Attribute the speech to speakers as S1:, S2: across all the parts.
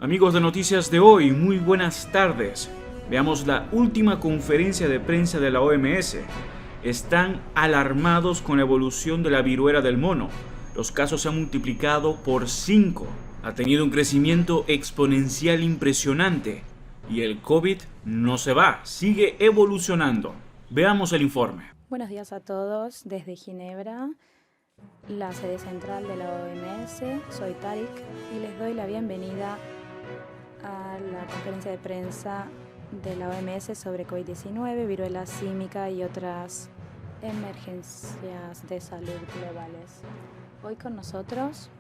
S1: Amigos de Noticias de Hoy, muy buenas tardes. Veamos la última conferencia de prensa de la OMS. Están alarmados con la evolución de la viruela del mono. Los casos se han multiplicado por 5. Ha tenido un crecimiento exponencial impresionante. Y el COVID no se va, sigue evolucionando. Veamos el informe.
S2: Buenos días a todos desde Ginebra, la sede central de la OMS. Soy Tarik y les doy la bienvenida a la conferencia de prensa de la OMS sobre COVID-19, viruela símica y otras emergencias de salud globales. Hoy con nosotros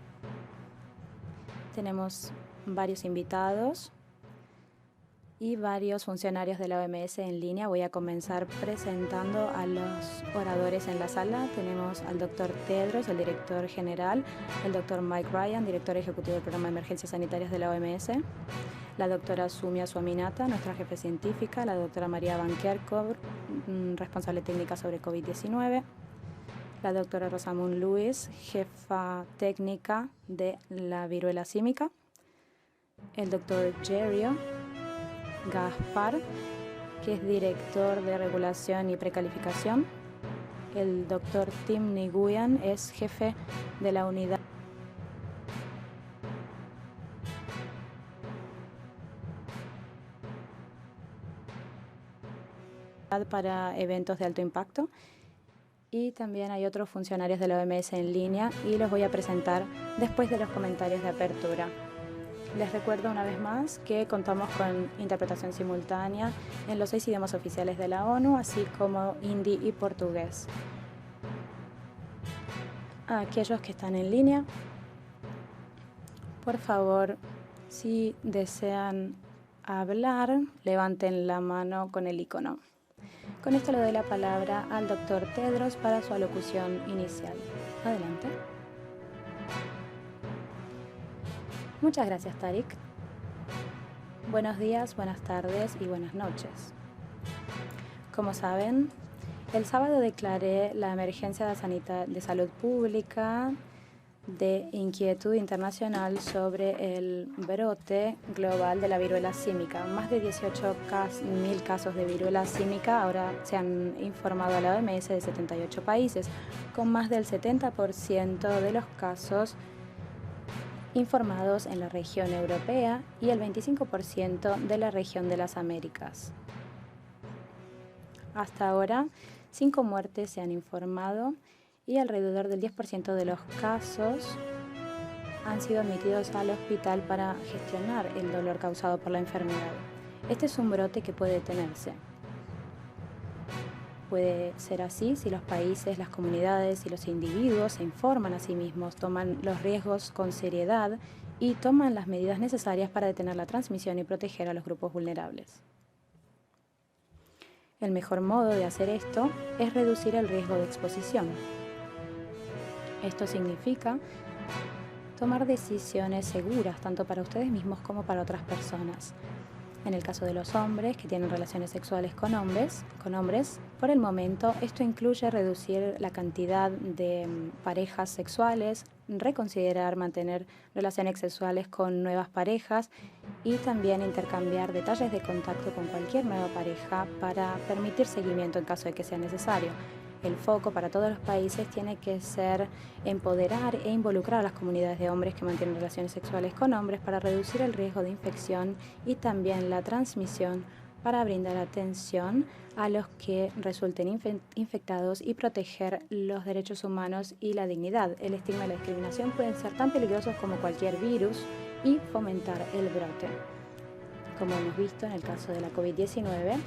S2: tenemos varios invitados y varios funcionarios de la OMS en línea. Voy a comenzar presentando a los oradores en la sala. Tenemos al Dr. Tedros, el director general, el Dr. Mike Ryan, director ejecutivo del Programa de Emergencias Sanitarias de la OMS, la doctora Soumya Swaminathan, nuestra jefe científica, la doctora María Van Kerkhove, responsable técnica sobre COVID-19, la doctora Rosamund Lewis, jefa técnica de la viruela símica, el doctor Jerio Gaspar, que es director de regulación y precalificación. El doctor Tim Nguyen es jefe de la unidad para eventos de alto impacto. Y también hay otros funcionarios de la OMS en línea y los voy a presentar después de los comentarios de apertura. Les recuerdo una vez más que contamos con interpretación simultánea en los 6 idiomas oficiales de la ONU, así como hindi y portugués. A aquellos que están en línea, por favor, si desean hablar, levanten la mano con el icono. Con esto le doy la palabra al doctor Tedros para su alocución inicial. Adelante. Muchas gracias, Tarik. Buenos días, buenas tardes y buenas noches. Como saben, el sábado declaré la emergencia de salud pública de inquietud internacional sobre el brote global de la viruela símica. Más de 18.000 casos de viruela símica ahora se han informado a la OMS de 78 países, con más del 70% de los casos informados en la región europea y el 25% de la región de las Américas. Hasta ahora, 5 muertes se han informado y alrededor del 10% de los casos han sido admitidos al hospital para gestionar el dolor causado por la enfermedad. Este es un brote que puede detenerse. Puede ser así si los países, las comunidades y los individuos se informan a sí mismos, toman los riesgos con seriedad y toman las medidas necesarias para detener la transmisión y proteger a los grupos vulnerables. El mejor modo de hacer esto es reducir el riesgo de exposición. Esto significa tomar decisiones seguras tanto para ustedes mismos como para otras personas. En el caso de los hombres que tienen relaciones sexuales con hombres, por el momento esto incluye reducir la cantidad de parejas sexuales, reconsiderar mantener relaciones sexuales con nuevas parejas y también intercambiar detalles de contacto con cualquier nueva pareja para permitir seguimiento en caso de que sea necesario. El foco para todos los países tiene que ser empoderar e involucrar a las comunidades de hombres que mantienen relaciones sexuales con hombres para reducir el riesgo de infección y también la transmisión, para brindar atención a los que resulten infectados y proteger los derechos humanos y la dignidad. El estigma y la discriminación pueden ser tan peligrosos como cualquier virus y fomentar el brote. Como hemos visto en el caso de la COVID-19,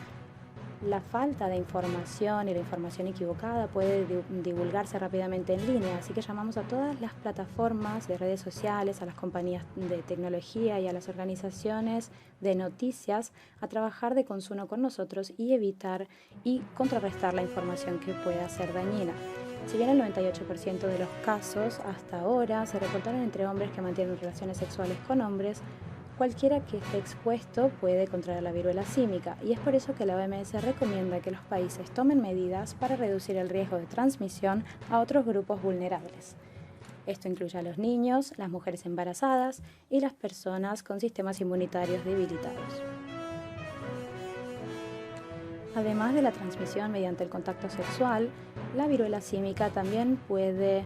S2: la falta de información y la información equivocada puede divulgarse rápidamente en línea, así que llamamos a todas las plataformas de redes sociales, a las compañías de tecnología y a las organizaciones de noticias a trabajar de consono con nosotros y evitar y contrarrestar la información que pueda ser dañina. Si bien el 98% de los casos hasta ahora se reportaron entre hombres que mantienen relaciones sexuales con hombres, cualquiera que esté expuesto puede contraer la viruela símica y es por eso que la OMS recomienda que los países tomen medidas para reducir el riesgo de transmisión a otros grupos vulnerables. Esto incluye a los niños, las mujeres embarazadas y las personas con sistemas inmunitarios debilitados. Además de la transmisión mediante el contacto sexual, la viruela símica también puede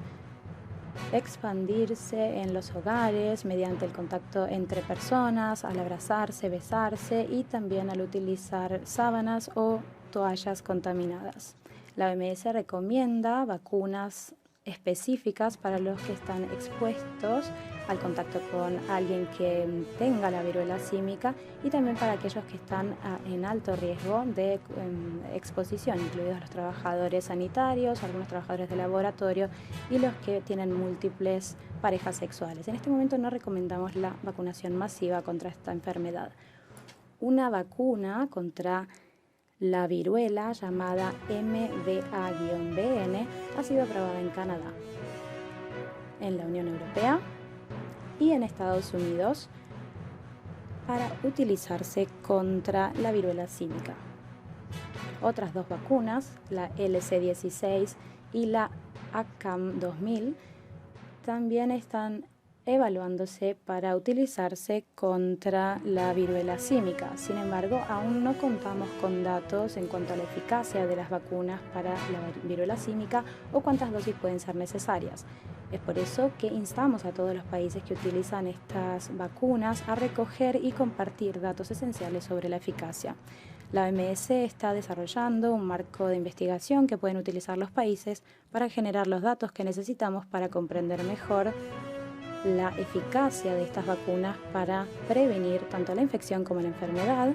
S2: expandirse en los hogares mediante el contacto entre personas, al abrazarse, besarse y también al utilizar sábanas o toallas contaminadas. La OMS recomienda vacunas específicas para los que están expuestos al contacto con alguien que tenga la viruela símica y también para aquellos que están en alto riesgo de exposición, incluidos los trabajadores sanitarios, algunos trabajadores de laboratorio y los que tienen múltiples parejas sexuales. En este momento no recomendamos la vacunación masiva contra esta enfermedad. Una vacuna contra la viruela llamada MVA-BN ha sido aprobada en Canadá, en la Unión Europea y en Estados Unidos para utilizarse contra la viruela símica. Otras dos vacunas, la LC16 y la ACAM 2000, también están evaluándose para utilizarse contra la viruela símica. Sin embargo, aún no contamos con datos en cuanto a la eficacia de las vacunas para la viruela símica o cuántas dosis pueden ser necesarias. Es por eso que instamos a todos los países que utilizan estas vacunas a recoger y compartir datos esenciales sobre la eficacia. La OMS está desarrollando un marco de investigación que pueden utilizar los países para generar los datos que necesitamos para comprender mejor la eficacia de estas vacunas para prevenir tanto la infección como la enfermedad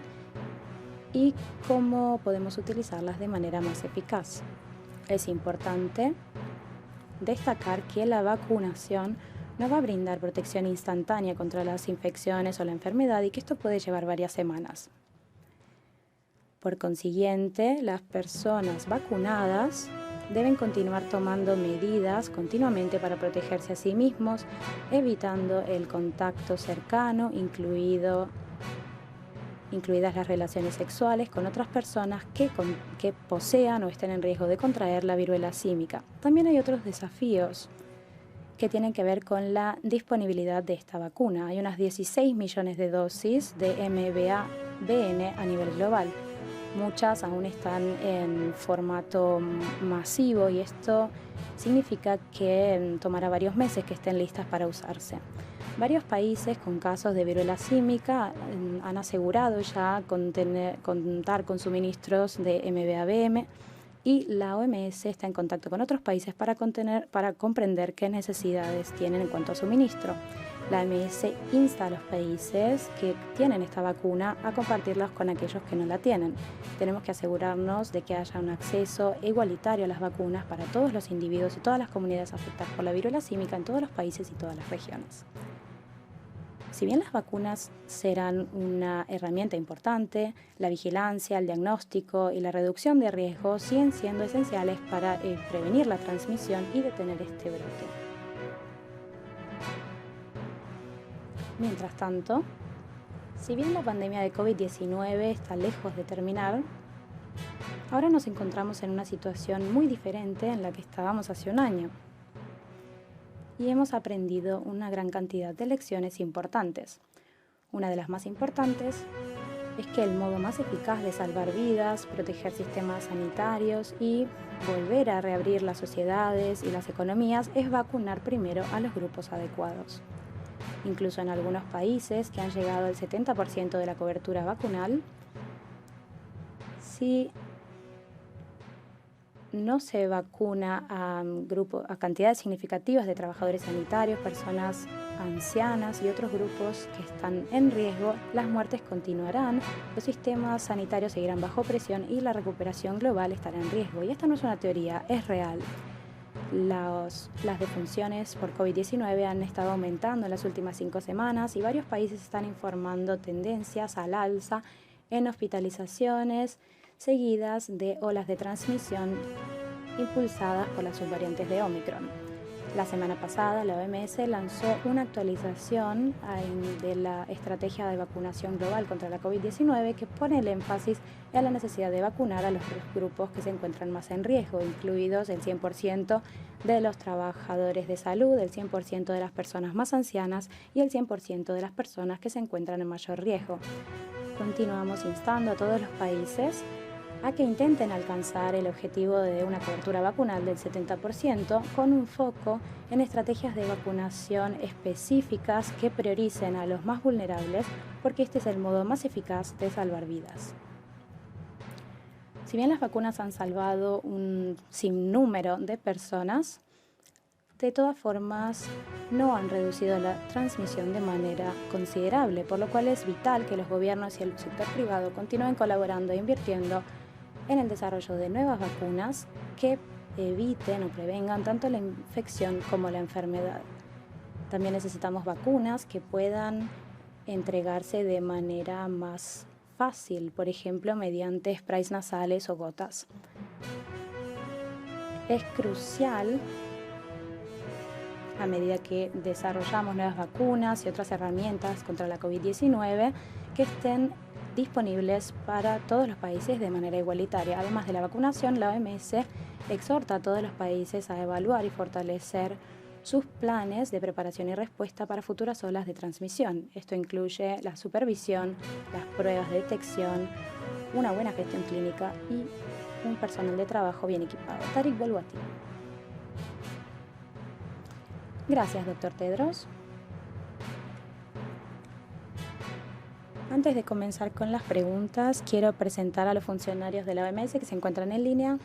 S2: y cómo podemos utilizarlas de manera más eficaz. Es importante destacar que la vacunación no va a brindar protección instantánea contra las infecciones o la enfermedad y que esto puede llevar varias semanas. Por consiguiente, las personas vacunadas deben continuar tomando medidas continuamente para protegerse a sí mismos, evitando el contacto cercano, incluidas las relaciones sexuales con otras personas que posean o estén en riesgo de contraer la viruela símica. También hay otros desafíos que tienen que ver con la disponibilidad de esta vacuna. Hay unas 16 millones de dosis de MVA-BN a nivel global. Muchas aún están en formato masivo y esto significa que tomará varios meses que estén listas para usarse. Varios países con casos de viruela símica han asegurado ya contar con suministros de MVA-BN y la OMS está en contacto con otros países para comprender qué necesidades tienen en cuanto a suministro. La OMS insta a los países que tienen esta vacuna a compartirla con aquellos que no la tienen. Tenemos que asegurarnos de que haya un acceso igualitario a las vacunas para todos los individuos y todas las comunidades afectadas por la viruela símica en todos los países y todas las regiones. Si bien las vacunas serán una herramienta importante, la vigilancia, el diagnóstico y la reducción de riesgos siguen siendo esenciales para prevenir la transmisión y detener este brote. Mientras tanto, si bien la pandemia de COVID-19 está lejos de terminar, ahora nos encontramos en una situación muy diferente en la que estábamos hace un año. Y hemos aprendido una gran cantidad de lecciones importantes. Una de las más importantes es que el modo más eficaz de salvar vidas, proteger sistemas sanitarios y volver a reabrir las sociedades y las economías es vacunar primero a los grupos adecuados. Incluso en algunos países que han llegado al 70% de la cobertura vacunal, si no se vacuna a cantidades significativas de trabajadores sanitarios, personas ancianas y otros grupos que están en riesgo, las muertes continuarán, los sistemas sanitarios seguirán bajo presión y la recuperación global estará en riesgo. Y esta no es una teoría, es real. Las defunciones por COVID-19 han estado aumentando en las últimas 5 semanas y varios países están informando tendencias al alza en hospitalizaciones seguidas de olas de transmisión impulsadas por las subvariantes de Omicron. La semana pasada, la OMS lanzó una actualización de la estrategia de vacunación global contra la COVID-19 que pone el énfasis en la necesidad de vacunar a los grupos que se encuentran más en riesgo, incluidos el 100% de los trabajadores de salud, el 100% de las personas más ancianas y el 100% de las personas que se encuentran en mayor riesgo. Continuamos instando a todos los países a que intenten alcanzar el objetivo de una cobertura vacunal del 70% con un foco en estrategias de vacunación específicas que prioricen a los más vulnerables, porque este es el modo más eficaz de salvar vidas. Si bien las vacunas han salvado un sinnúmero de personas, de todas formas no han reducido la transmisión de manera considerable, por lo cual es vital que los gobiernos y el sector privado continúen colaborando e invirtiendo en el desarrollo de nuevas vacunas que eviten o prevengan tanto la infección como la enfermedad. También necesitamos vacunas que puedan entregarse de manera más fácil, por ejemplo, mediante sprays nasales o gotas. Es crucial, a medida que desarrollamos nuevas vacunas y otras herramientas contra la COVID-19, que estén disponibles para todos los países de manera igualitaria. Además de la vacunación, la OMS exhorta a todos los países a evaluar y fortalecer sus planes de preparación y respuesta para futuras olas de transmisión. Esto incluye la supervisión, las pruebas de detección, una buena gestión clínica y un personal de trabajo bien equipado. Tarik Belwati. Gracias, doctor Tedros. Antes de comenzar con las preguntas, quiero presentar a los funcionarios de la OMS que se encuentran en línea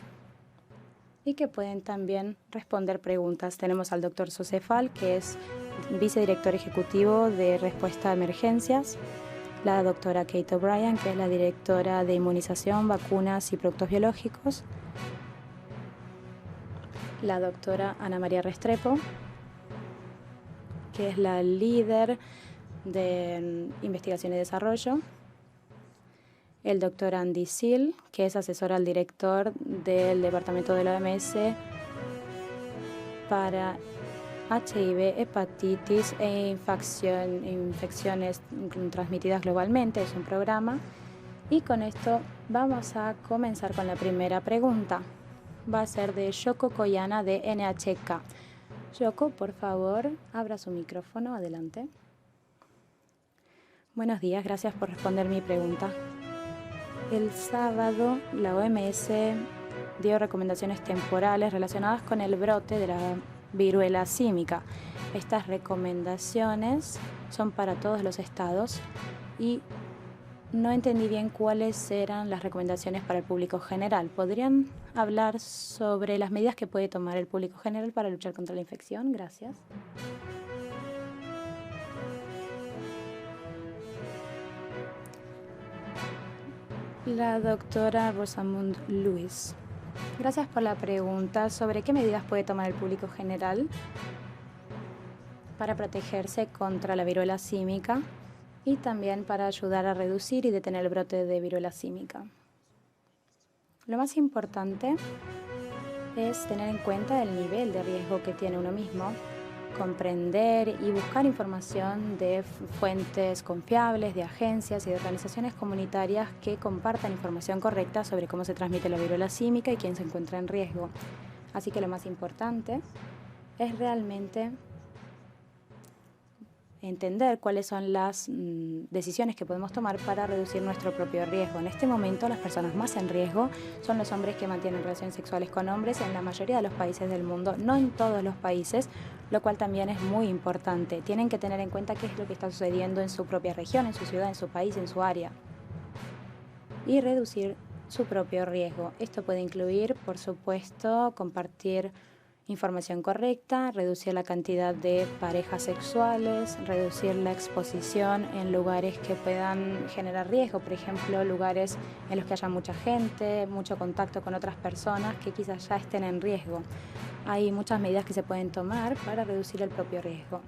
S2: y que pueden también responder preguntas. Tenemos al doctor Socefal, que es vicedirector ejecutivo de respuesta a emergencias, la doctora Kate O'Brien, que es la directora de inmunización, vacunas y productos biológicos, la doctora Ana María Restrepo, que es la líder de investigación y desarrollo, el doctor Andy Seal, que es asesor al director del departamento de la OMS para HIV, hepatitis e infecciones transmitidas globalmente, es un programa. Y con esto vamos a comenzar con la primera pregunta. Va a ser de Yoko Koyana de NHK. Yoko, por favor, abra su micrófono, adelante. Buenos días, gracias por responder mi pregunta. El sábado, la OMS dio recomendaciones temporales relacionadas con el brote de la viruela símica. Estas recomendaciones son para todos los estados y no entendí bien cuáles eran las recomendaciones para el público general. ¿Podrían hablar sobre las medidas que puede tomar el público general para luchar contra la infección? Gracias. La doctora Rosamund Lewis. Gracias por la pregunta sobre qué medidas puede tomar el público general para protegerse contra la viruela símica y también para ayudar a reducir y detener el brote de viruela símica. Lo más importante es tener en cuenta el nivel de riesgo que tiene uno mismo, comprender y buscar información de fuentes confiables, de agencias y de organizaciones comunitarias que compartan información correcta sobre cómo se transmite la viruela símica y quién se encuentra en riesgo. Así que lo más importante es realmente entender cuáles son las decisiones que podemos tomar para reducir nuestro propio riesgo. En este momento, las personas más en riesgo son los hombres que mantienen relaciones sexuales con hombres en la mayoría de los países del mundo, no en todos los países, lo cual también es muy importante. Tienen que tener en cuenta qué es lo que está sucediendo en su propia región, en su ciudad, en su país, en su área, y reducir su propio riesgo. Esto puede incluir, por supuesto, compartir información correcta, reducir la cantidad de parejas sexuales, reducir la exposición en lugares que puedan generar riesgo, por ejemplo, lugares en los que haya mucha gente, mucho contacto con otras personas que quizás ya estén en riesgo. Hay muchas medidas que se pueden tomar para reducir el propio riesgo.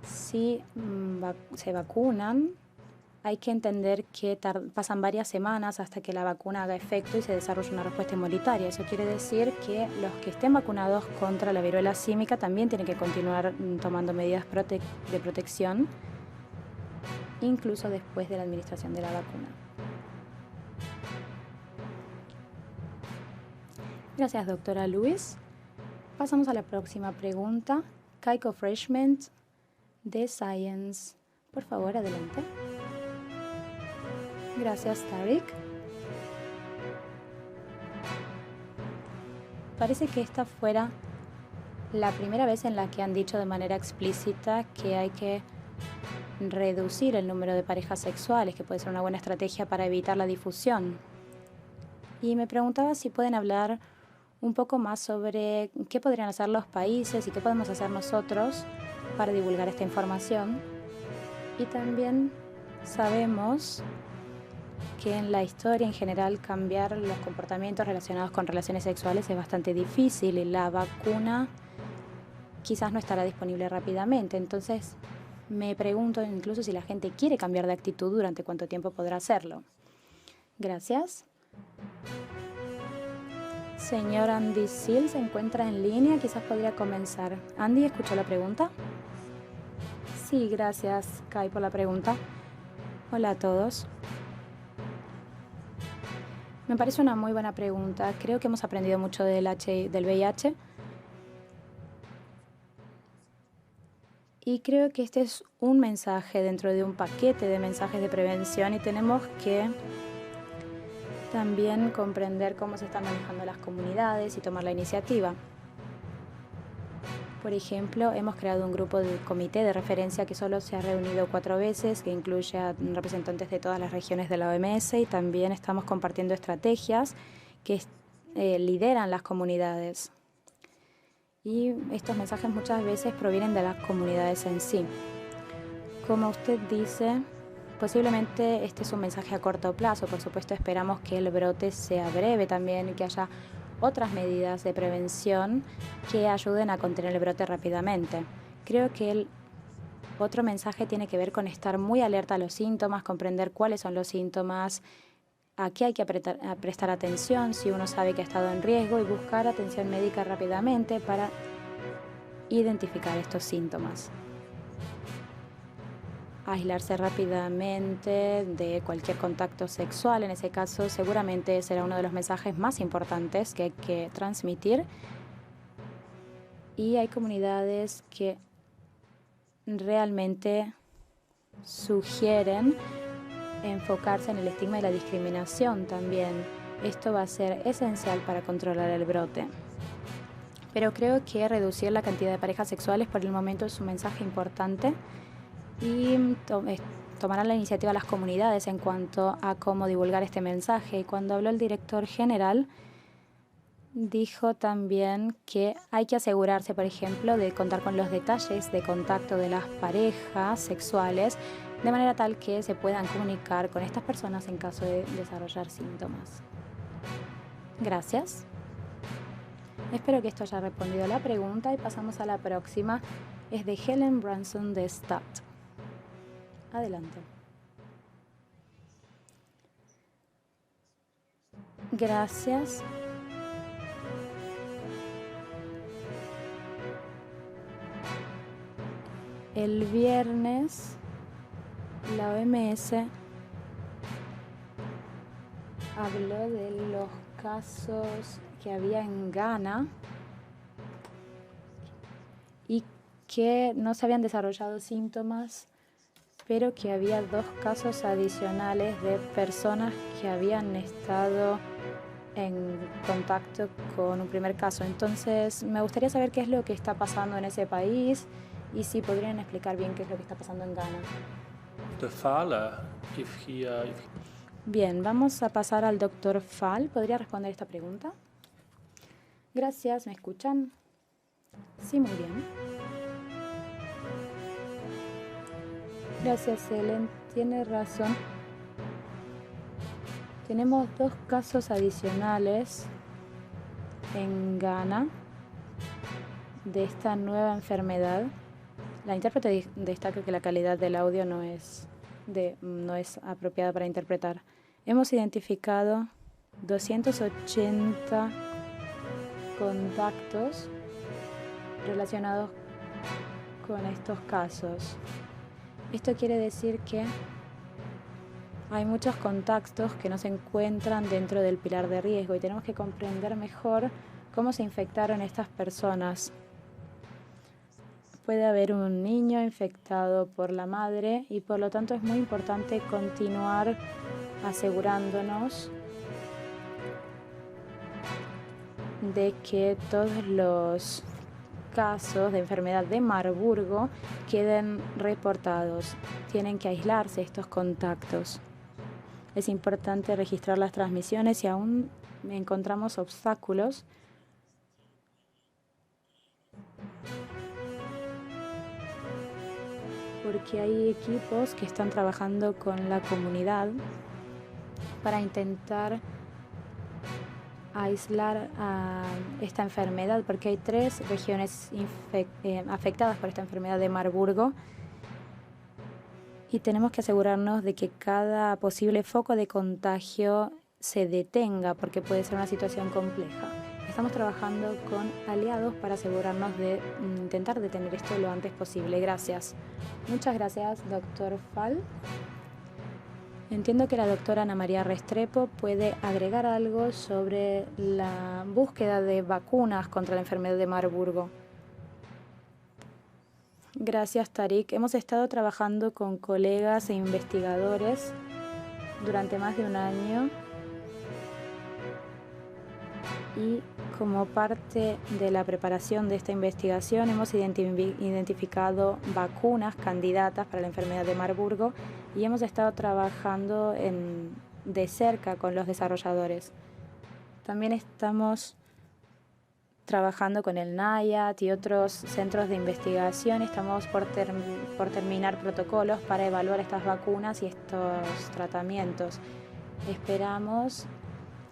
S2: Si se vacunan, hay que entender que pasan varias semanas hasta que la vacuna haga efecto y se desarrolle una respuesta inmunitaria. Eso quiere decir que los que estén vacunados contra la viruela símica también tienen que continuar tomando medidas de protección, incluso después de la administración de la vacuna. Gracias, doctora Lewis. Pasamos a la próxima pregunta. Kaiko Freshman, de Science. Por favor, adelante. Gracias, Tariq. Parece que esta fuera la primera vez en la que han dicho de manera explícita que hay que reducir el número de parejas sexuales, que puede ser una buena estrategia para evitar la difusión. Y me preguntaba si pueden hablar un poco más sobre qué podrían hacer los países y qué podemos hacer nosotros para divulgar esta información. Y también sabemos que en la historia en general cambiar los comportamientos relacionados con relaciones sexuales es bastante difícil y la vacuna quizás no estará disponible rápidamente. Entonces me pregunto incluso si la gente quiere cambiar de actitud, durante cuánto tiempo podrá hacerlo. Gracias. Señor Andy Seal se encuentra en línea, quizás podría comenzar. Andy, ¿escuchó la pregunta? Sí, gracias, Kai, por la pregunta. Hola a todos. Me parece una muy buena pregunta. Creo que hemos aprendido mucho del VIH. Y creo que este es un mensaje dentro de un paquete de mensajes de prevención y tenemos que también comprender cómo se están manejando las comunidades y tomar la iniciativa. Por ejemplo, hemos creado un grupo de comité de referencia que solo se ha reunido 4 veces, que incluye a representantes de todas las regiones de la OMS, y también estamos compartiendo estrategias que lideran las comunidades. Y estos mensajes muchas veces provienen de las comunidades en sí. Como usted dice, posiblemente este es un mensaje a corto plazo. Por supuesto, esperamos que el brote sea breve también y que haya otras medidas de prevención que ayuden a contener el brote rápidamente. Creo que el otro mensaje tiene que ver con estar muy alerta a los síntomas, comprender cuáles son los síntomas, a qué hay que prestar atención si uno sabe que ha estado en riesgo, y buscar atención médica rápidamente para identificar estos síntomas. Aislarse rápidamente de cualquier contacto sexual, en ese caso seguramente será uno de los mensajes más importantes que hay que transmitir. Y hay comunidades que realmente sugieren enfocarse en el estigma y la discriminación también. Esto va a ser esencial para controlar el brote. Pero creo que reducir la cantidad de parejas sexuales por el momento es un mensaje importante, y tomarán la iniciativa las comunidades en cuanto a cómo divulgar este mensaje. Y cuando habló el director general, dijo también que hay que asegurarse, por ejemplo, de contar con los detalles de contacto de las parejas sexuales, de manera tal que se puedan comunicar con estas personas en caso de desarrollar síntomas. Gracias. Espero que esto haya respondido a la pregunta y pasamos a la próxima. Es de Helen Branson de STAT. Adelante. Gracias. El viernes la OMS habló de los casos que había en Ghana y que no se habían desarrollado síntomas, pero que había 2 casos adicionales de personas que habían estado en contacto con un primer caso. Entonces, me gustaría saber qué es lo que está pasando en ese país y si podrían explicar bien qué es lo que está pasando en Ghana. Bien, vamos a pasar al doctor Fall. ¿Podría responder esta pregunta? Gracias, ¿me escuchan? Sí, muy bien. Gracias, Helen. Tiene razón. Tenemos 2 casos adicionales en Ghana de esta nueva enfermedad. La intérprete destaca que la calidad del audio no es no es apropiada para interpretar. Hemos identificado 280 contactos relacionados con estos casos. Esto quiere decir que hay muchos contactos que no se encuentran dentro del pilar de riesgo y tenemos que comprender mejor cómo se infectaron estas personas. Puede haber un niño infectado por la madre y por lo tanto es muy importante continuar asegurándonos de que todos los casos de enfermedad de Marburgo queden reportados. Tienen que aislarse estos contactos. Es importante registrar las transmisiones si aún encontramos obstáculos. Porque hay equipos que están trabajando con la comunidad para intentar aislar a esta enfermedad, porque hay 3 regiones afectadas por esta enfermedad de Marburgo y tenemos que asegurarnos de que cada posible foco de contagio se detenga, porque puede ser una situación compleja. Estamos trabajando con aliados para asegurarnos de intentar detener esto lo antes posible. Gracias. Muchas gracias, doctor Fall. Entiendo que la doctora Ana María Restrepo puede agregar algo sobre la búsqueda de vacunas contra la enfermedad de Marburgo. Gracias, Tarik. Hemos estado trabajando con colegas e investigadores durante más de un año y como parte de la preparación de esta investigación hemos identificado vacunas candidatas para la enfermedad de Marburgo y hemos estado trabajando de cerca con los desarrolladores. También estamos trabajando con el NIAT y otros centros de investigación. Estamos por terminar protocolos para evaluar estas vacunas y estos tratamientos. Esperamos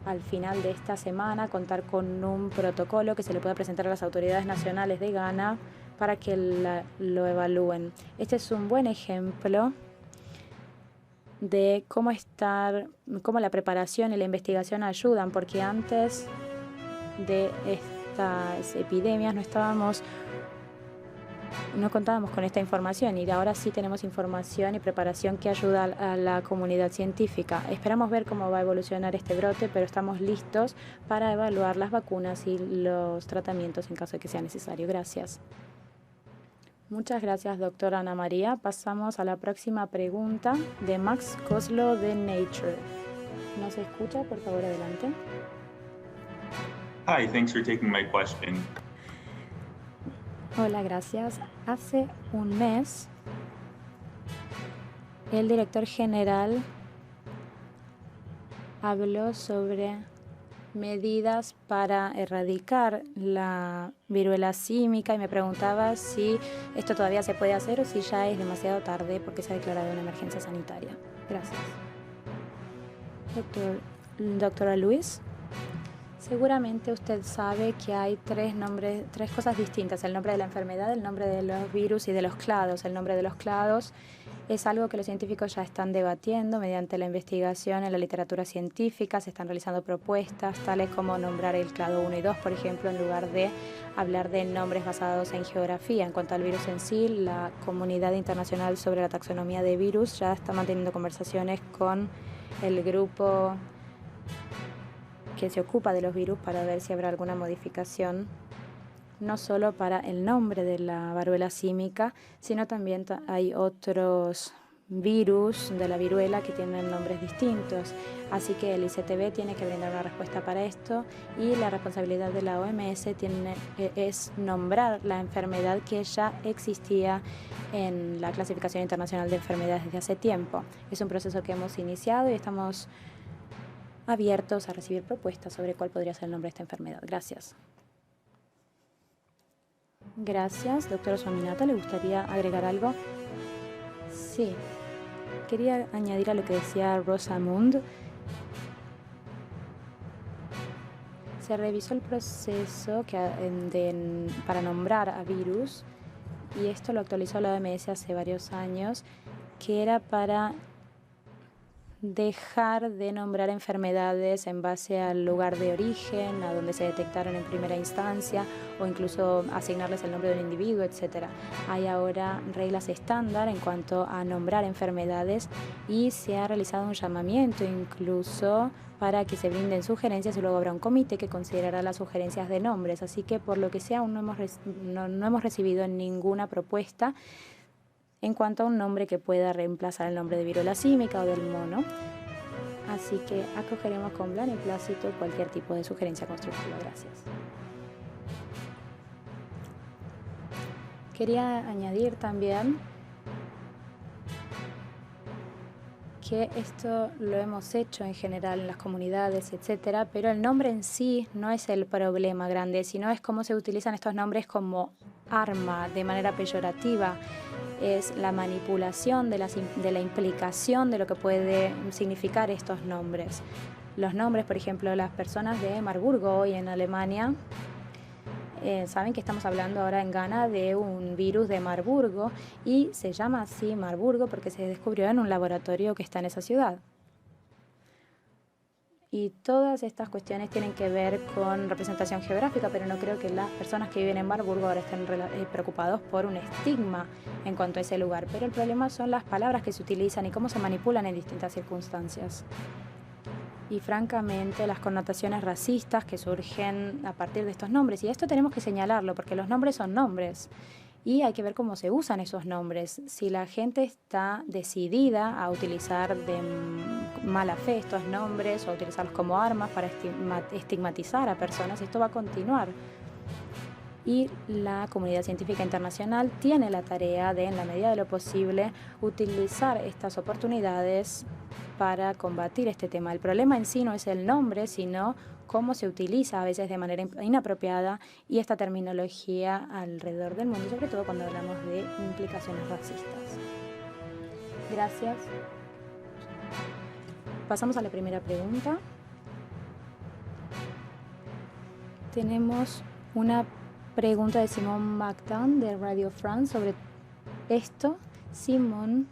S2: al final de esta semana contar con un protocolo que se le pueda presentar a las autoridades nacionales de Ghana para que lo evalúen. Este es un buen ejemplo de cómo la preparación y la investigación ayudan, porque antes de estas epidemias no contábamos con esta información y ahora sí tenemos información y preparación que ayuda a la comunidad científica. Esperamos ver cómo va a evolucionar este brote, pero estamos listos para evaluar las vacunas y los tratamientos en caso de que sea necesario. Gracias. Muchas gracias, doctora Ana María. Pasamos a la próxima pregunta de Max Koslow de Nature. ¿Nos escucha? Por favor, adelante.
S3: Hi, thanks for taking my question.
S2: Hola, gracias. Hace un mes, el director general habló sobre medidas para erradicar la viruela símica y me preguntaba si esto todavía se puede hacer o si ya es demasiado tarde porque se ha declarado una emergencia sanitaria. Gracias. Doctora Luis. Seguramente usted sabe que hay 3 cosas distintas: el nombre de la enfermedad, el nombre de los virus y de los clados. El nombre de los clados es algo que los científicos ya están debatiendo mediante la investigación en la literatura científica. Se están realizando propuestas tales como nombrar el clado 1 y 2, por ejemplo, en lugar de hablar de nombres basados en geografía. En cuanto al virus en sí, la comunidad internacional sobre la taxonomía de virus ya está manteniendo conversaciones con el grupo que se ocupa de los virus para ver si habrá alguna modificación, no solo para el nombre de la viruela símica, sino también hay otros virus de la viruela que tienen nombres distintos. Así que el ICTB tiene que brindar una respuesta para esto y la responsabilidad de la OMS es nombrar la enfermedad que ya existía en la clasificación internacional de enfermedades desde hace tiempo. Es un proceso que hemos iniciado y estamos abiertos a recibir propuestas sobre cuál podría ser el nombre de esta enfermedad. Gracias. Gracias. Doctora Swaminathan, ¿le gustaría agregar algo? Sí. Quería añadir a lo que decía Rosamund. Se revisó el proceso para nombrar a virus y esto lo actualizó la OMS hace varios años, que era para dejar de nombrar enfermedades en base al lugar de origen, a donde se detectaron en primera instancia, o incluso asignarles el nombre de un individuo, etc. Hay ahora reglas estándar en cuanto a nombrar enfermedades y se ha realizado un llamamiento incluso para que se brinden sugerencias y luego habrá un comité que considerará las sugerencias de nombres. Así que por lo que sea aún no hemos recibido ninguna propuesta en cuanto a un nombre que pueda reemplazar el nombre de viruela símica o del mono. Así que acogeremos con beneplácito cualquier tipo de sugerencia constructiva. Gracias. Quería añadir también que esto lo hemos hecho en general en las comunidades, etcétera, pero el nombre en sí no es el problema grande, sino es cómo se utilizan estos nombres como arma de manera peyorativa. Es la manipulación de la implicación de lo que puede significar estos nombres. Los nombres, por ejemplo, las personas de Marburgo hoy en Alemania, saben que estamos hablando ahora en Ghana de un virus de Marburgo y se llama así Marburgo porque se descubrió en un laboratorio que está en esa ciudad. Y todas estas cuestiones tienen que ver con representación geográfica, pero no creo que las personas que viven en Marburgo ahora estén preocupados por un estigma en cuanto a ese lugar. Pero el problema son las palabras que se utilizan y cómo se manipulan en distintas circunstancias. Y francamente las connotaciones racistas que surgen a partir de estos nombres. Y esto tenemos que señalarlo porque los nombres son nombres. Y hay que ver cómo se usan esos nombres. Si la gente está decidida a utilizar de mala fe estos nombres o a utilizarlos como armas para estigmatizar a personas, esto va a continuar. Y la comunidad científica internacional tiene la tarea de, en la medida de lo posible, utilizar estas oportunidades para combatir este tema. El problema en sí no es el nombre, sino cómo se utiliza a veces de manera inapropiada y esta terminología alrededor del mundo, sobre todo cuando hablamos de implicaciones racistas. Gracias. Pasamos a la primera pregunta. Tenemos una pregunta de Simon Magdan de Radio France sobre esto. Simon,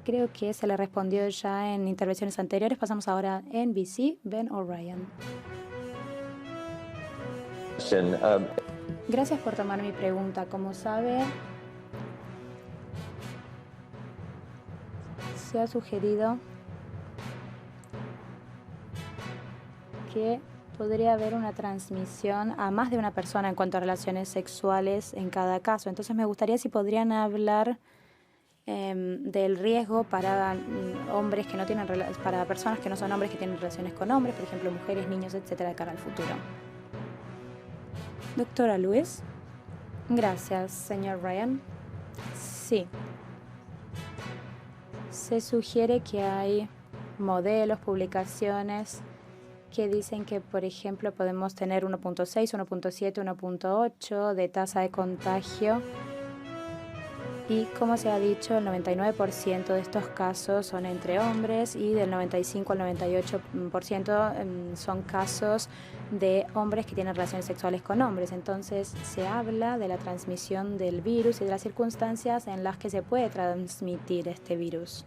S2: creo que se le respondió ya en intervenciones anteriores. Pasamos ahora a NBC, Ben O'Ryan. Gracias por tomar mi pregunta. Como sabe, se ha sugerido que podría haber una transmisión a más de una persona en cuanto a relaciones sexuales en cada caso. Entonces me gustaría si podrían hablar del riesgo para hombres que no tienen para personas que no son hombres que tienen relaciones con hombres, por ejemplo, mujeres, niños, etcétera, de cara al futuro. Doctora Lewis. Gracias, señor Ryan. Sí. Se sugiere que hay modelos, publicaciones que dicen que, por ejemplo, podemos tener 1.6, 1.7, 1.8 de tasa de contagio. Y como se ha dicho, el 99% de estos casos son entre hombres y del 95 al 98% son casos de hombres que tienen relaciones sexuales con hombres. Entonces se habla de la transmisión del virus y de las circunstancias en las que se puede transmitir este virus.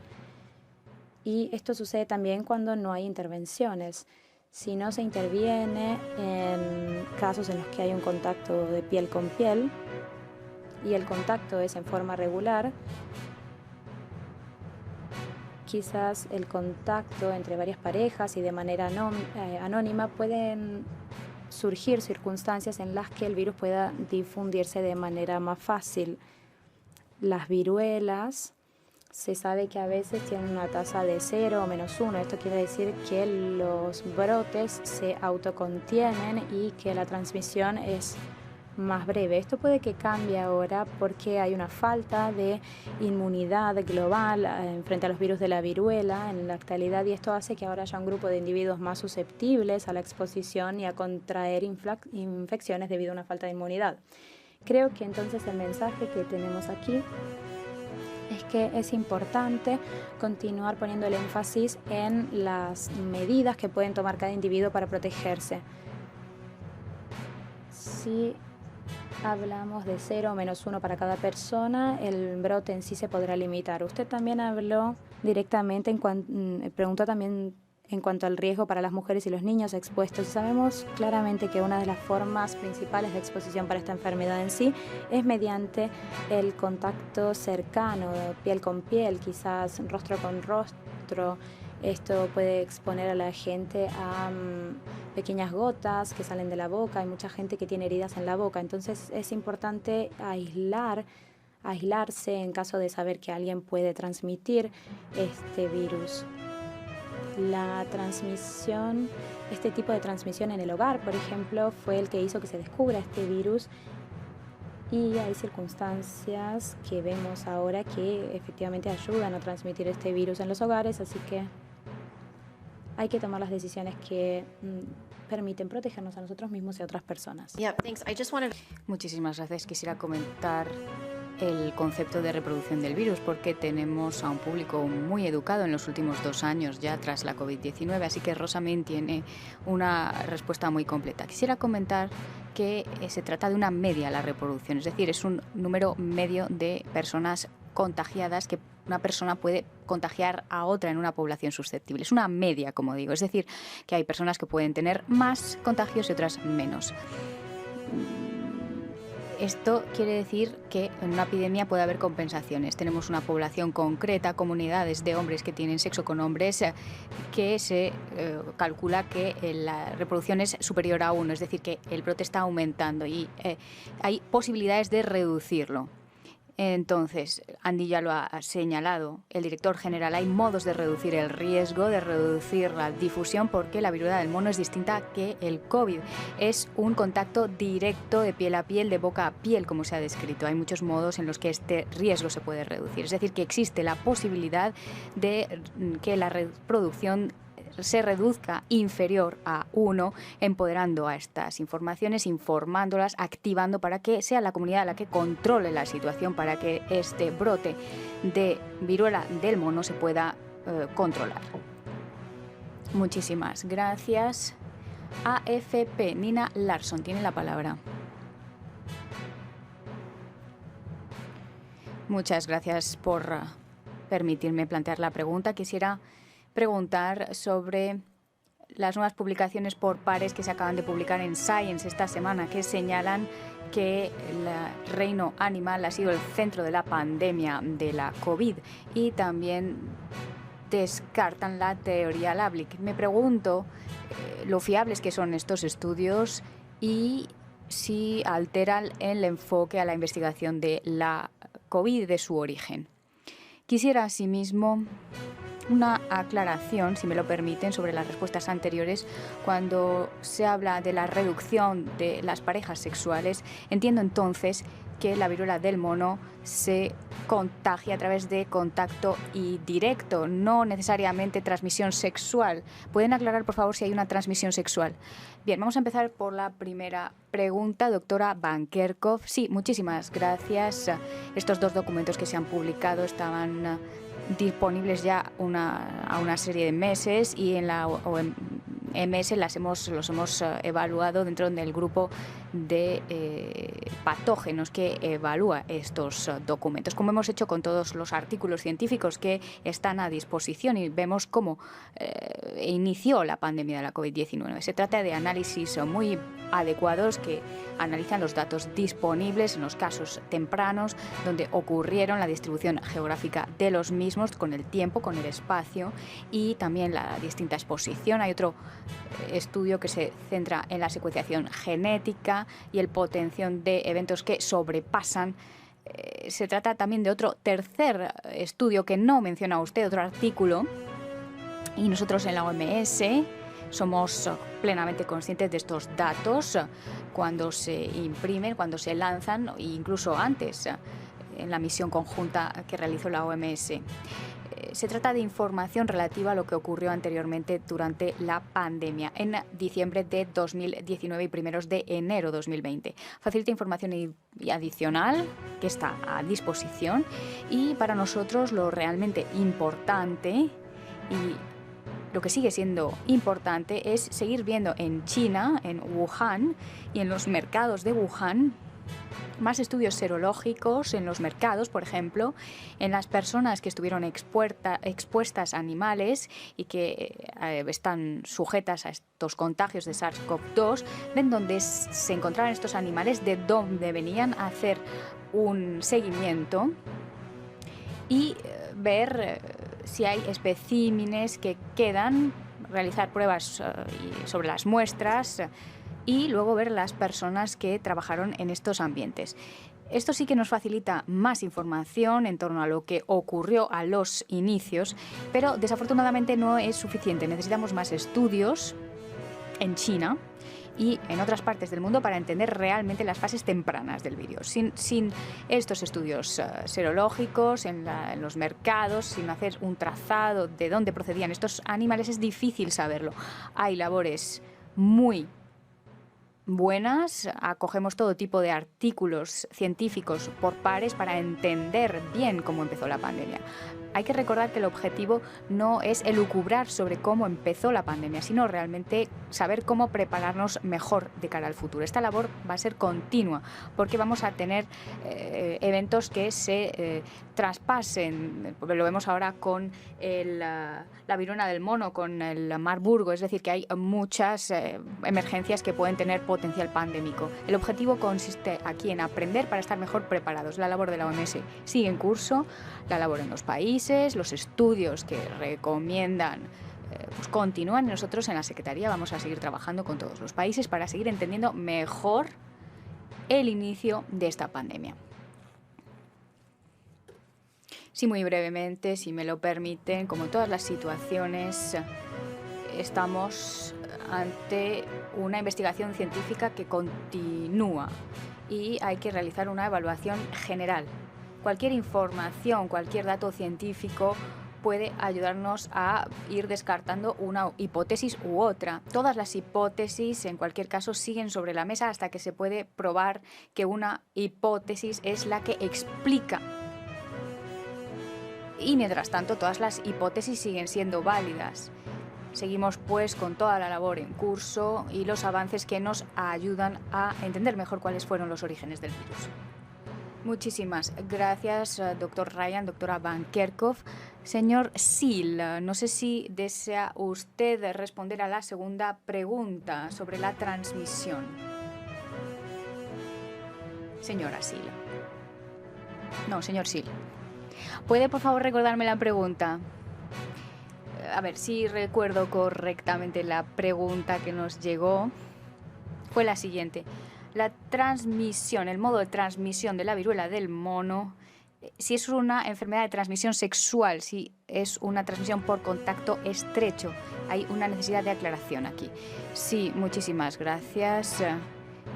S2: Y esto sucede también cuando no hay intervenciones. Si no se interviene en casos en los que hay un contacto de piel con piel y el contacto es en forma regular, quizás el contacto entre varias parejas y de manera anónima pueden surgir circunstancias en las que el virus pueda difundirse de manera más fácil. Las viruelas se sabe que a veces tienen una tasa de 0 o -1. Esto quiere decir que los brotes se autocontienen y que la transmisión es más breve. Esto puede que cambie ahora porque hay una falta de inmunidad global frente a los virus de la viruela en la actualidad, y esto hace que ahora haya un grupo de individuos más susceptibles a la exposición y a contraer infecciones debido a una falta de inmunidad. Creo que entonces el mensaje que tenemos aquí es que es importante continuar poniendo el énfasis en las medidas que pueden tomar cada individuo para protegerse. Si hablamos de 0 o -1 para cada persona, el brote en sí se podrá limitar. Usted también habló directamente, preguntó también en cuanto al riesgo para las mujeres y los niños expuestos. Sabemos claramente que una de las formas principales de exposición para esta enfermedad en sí es mediante el contacto cercano, piel con piel, quizás rostro con rostro. Esto puede exponer a la gente a pequeñas gotas que salen de la boca. Hay mucha gente que tiene heridas en la boca, entonces es importante aislarse en caso de saber que alguien puede transmitir este virus. La transmisión, este tipo de transmisión en el hogar, por ejemplo, fue el que hizo que se descubra este virus, y hay circunstancias que vemos ahora que efectivamente ayudan a transmitir este virus en los hogares, así que hay que tomar las decisiones que permiten protegernos a nosotros mismos y a otras personas.
S4: Muchísimas gracias. Quisiera comentar el concepto de reproducción del virus, porque tenemos a un público muy educado en los últimos 2 años ya tras la COVID-19, así que Rosamund tiene una respuesta muy completa. Quisiera comentar que se trata de una media la reproducción, es decir, es un número medio de personas contagiadas que una persona puede contagiar a otra en una población susceptible. Es una media, como digo, es decir, que hay personas que pueden tener más contagios y otras menos. Esto quiere decir que en una epidemia puede haber compensaciones. Tenemos una población concreta, comunidades de hombres que tienen sexo con hombres, que se calcula que la reproducción es superior a 1, es decir, que el brote está aumentando y hay posibilidades de reducirlo. Entonces, Andy ya lo ha señalado, el director general, hay modos de reducir el riesgo, de reducir la difusión, porque la viruela del mono es distinta que el COVID. Es un contacto directo de piel a piel, de boca a piel, como se ha descrito. Hay muchos modos en los que este riesgo se puede reducir. Es decir, que existe la posibilidad de que la reproducción se reduzca inferior a 1, empoderando a estas informaciones, informándolas, activando para que sea la comunidad la que controle la situación, para que este brote de viruela del mono se pueda controlar. Muchísimas gracias. AFP, Nina Larsson tiene la palabra. Muchas gracias por permitirme plantear la pregunta. Quisiera preguntar sobre las nuevas publicaciones por pares que se acaban de publicar en Science esta semana, que señalan que el reino animal ha sido el centro de la pandemia de la COVID, y también descartan la teoría Lablik. Me pregunto lo fiables que son estos estudios y si alteran el enfoque a la investigación de la COVID, de su origen. Quisiera asimismo una aclaración, si me lo permiten, sobre las respuestas anteriores. Cuando se habla de la reducción de las parejas sexuales, entiendo entonces que la viruela del mono se contagia a través de contacto y directo, no necesariamente transmisión sexual. ¿Pueden aclarar, por favor, si hay una transmisión sexual? Bien, vamos a empezar por la primera pregunta, doctora Van Kerkhove. Sí, muchísimas gracias. Estos 2 documentos que se han publicado estaban disponibles ya a una serie de meses, y en la OMS los hemos evaluado dentro del grupo de patógenos que evalúa estos documentos, como hemos hecho con todos los artículos científicos que están a disposición, y vemos cómo inició la pandemia de la COVID-19. Se trata de análisis muy adecuados que analizan los datos disponibles en los casos tempranos donde ocurrieron, la distribución geográfica de los mismos con el tiempo, con el espacio y también la distinta exposición. Hay otro estudio que se centra en la secuenciación genética y el potencial de eventos que sobrepasan. Se trata también de otro tercer estudio que no menciona usted, otro artículo, y nosotros en la OMS somos plenamente conscientes de estos datos cuando se imprimen, cuando se lanzan, e incluso antes en la misión conjunta que realizó la OMS. Se trata de información relativa a lo que ocurrió anteriormente durante la pandemia en diciembre de 2019 y primeros de enero de 2020. Facilita información adicional que está a disposición, y para nosotros lo realmente importante y lo que sigue siendo importante es seguir viendo en China, en Wuhan y en los mercados de Wuhan, más estudios serológicos en los mercados, por ejemplo, en las personas que estuvieron expuestas a animales y que están sujetas a estos contagios de SARS-CoV-2, ven dónde se encontraban estos animales, de dónde venían, a hacer un seguimiento y ver si hay especímenes que quedan, realizar pruebas sobre las muestras y luego ver las personas que trabajaron en estos ambientes. Esto sí que nos facilita más información en torno a lo que ocurrió a los inicios, pero desafortunadamente no es suficiente. Necesitamos más estudios en China y en otras partes del mundo para entender realmente las fases tempranas del virus. Sin estos estudios serológicos en los mercados, sin hacer un trazado de dónde procedían estos animales, es difícil saberlo. Hay labores muy buenas, acogemos todo tipo de artículos científicos por pares para entender bien cómo empezó la pandemia. Hay que recordar que el objetivo no es elucubrar sobre cómo empezó la pandemia, sino realmente saber cómo prepararnos mejor de cara al futuro. Esta labor va a ser continua porque vamos a tener eventos que se traspasen. Lo vemos ahora con la viruela del mono, con el Marburgo, es decir, que hay muchas emergencias que pueden tener potencial pandémico. El objetivo consiste aquí en aprender para estar mejor preparados. La labor de la OMS sigue en curso, la labor en los países, los estudios que recomiendan pues continúan. Nosotros en la Secretaría vamos a seguir trabajando con todos los países para seguir entendiendo mejor el inicio de esta pandemia. Sí, muy brevemente, si me lo permiten, como en todas las situaciones, estamos ante una investigación científica que continúa y hay que realizar una evaluación general. Cualquier información, cualquier dato científico puede ayudarnos a ir descartando una hipótesis u otra. Todas las hipótesis, en cualquier caso, siguen sobre la mesa hasta que se puede probar que una hipótesis es la que explica. Y mientras tanto, todas las hipótesis siguen siendo válidas. Seguimos pues con toda la labor en curso y los avances que nos ayudan a entender mejor cuáles fueron los orígenes del virus. Muchísimas gracias, doctor Ryan, doctora Van Kerkhove. Señor Sil, no sé si desea usted responder a la segunda pregunta sobre la transmisión. Señora Sil. No, señor Sil. ¿Puede, por favor, recordarme la pregunta? A ver, si recuerdo correctamente la pregunta que nos llegó. Fue la siguiente. La transmisión, el modo de transmisión de la viruela del mono, si es una enfermedad de transmisión sexual, si es una transmisión por contacto estrecho. Hay una necesidad de aclaración aquí. Sí, muchísimas gracias.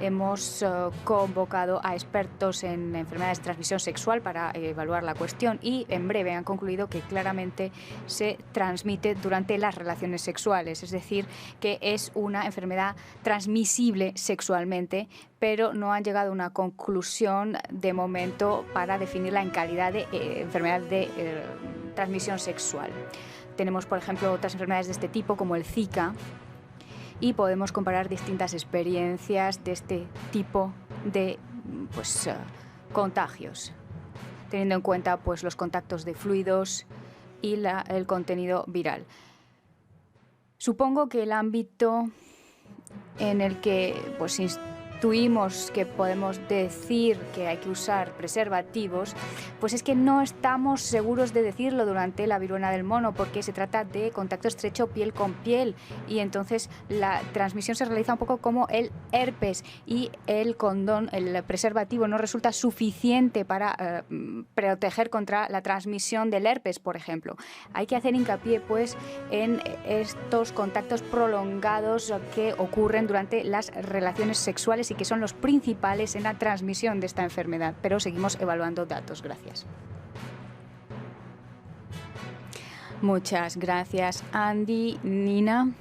S4: Hemos convocado a expertos en enfermedades de transmisión sexual para evaluar la cuestión y en breve han concluido que claramente se transmite durante las relaciones sexuales, es decir, que es una enfermedad transmisible sexualmente, pero no han llegado a una conclusión de momento para definirla en calidad de enfermedad de transmisión sexual. Tenemos, por ejemplo, otras enfermedades de este tipo como el Zika, y podemos comparar distintas experiencias de este tipo de contagios, teniendo en cuenta pues, los contactos de fluidos y el contenido viral. Supongo que el ámbito en el que pues, intuimos que podemos decir que hay que usar preservativos, pues es que no estamos seguros de decirlo durante la viruela del mono porque se trata de contacto estrecho piel con piel y entonces la transmisión se realiza un poco como el herpes y el condón, el preservativo no resulta suficiente para proteger contra la transmisión del herpes, por ejemplo. Hay que hacer hincapié pues en estos contactos prolongados que ocurren durante las relaciones sexuales y que son los principales en la transmisión de esta enfermedad, pero seguimos evaluando datos. Gracias. Muchas gracias, Andy. Nina,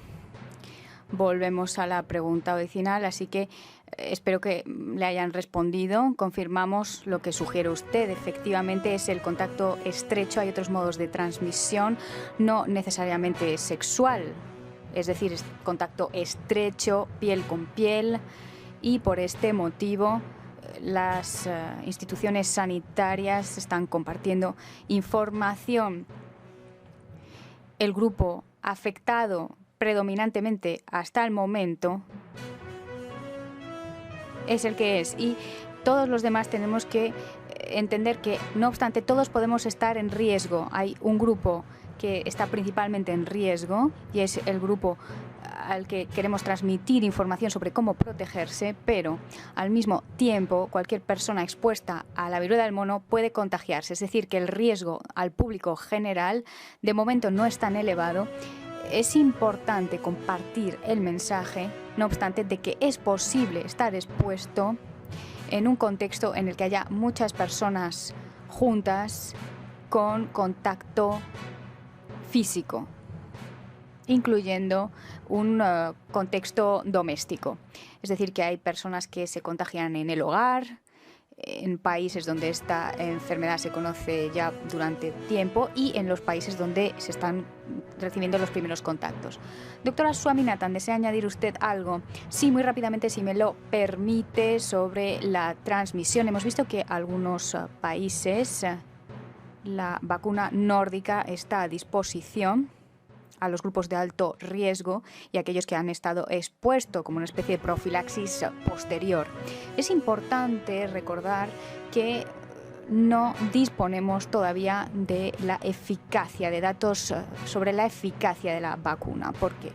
S4: volvemos a la pregunta original, así que espero que le hayan respondido. Confirmamos lo que sugiere usted. Efectivamente, es el contacto estrecho. Hay otros modos de transmisión, no necesariamente sexual, es decir, es contacto estrecho, piel con piel. Y por este motivo las instituciones sanitarias están compartiendo información. El grupo afectado predominantemente hasta el momento es el que es, y todos los demás tenemos que entender que, no obstante, todos podemos estar en riesgo. Hay un grupo que está principalmente en riesgo y es el grupo al que queremos transmitir información sobre cómo protegerse, pero al mismo tiempo cualquier persona expuesta a la viruela del mono puede contagiarse. Es decir, que el riesgo al público general de momento no es tan elevado. Es importante compartir el mensaje, no obstante, de que es posible estar expuesto en un contexto en el que haya muchas personas juntas con contacto físico, incluyendo un contexto doméstico. Es decir, que hay personas que se contagian en el hogar, en países donde esta enfermedad se conoce ya durante tiempo y en los países donde se están recibiendo los primeros contactos. Doctora Swaminathan, ¿desea añadir usted algo? Sí, muy rápidamente, si me lo permite, sobre la transmisión. Hemos visto que algunos países, la vacuna nórdica está a disposición a los grupos de alto riesgo y a aquellos que han estado expuestos como una especie de profilaxis posterior. Es importante recordar que no disponemos todavía de la eficacia, de datos sobre la eficacia de la vacuna, porque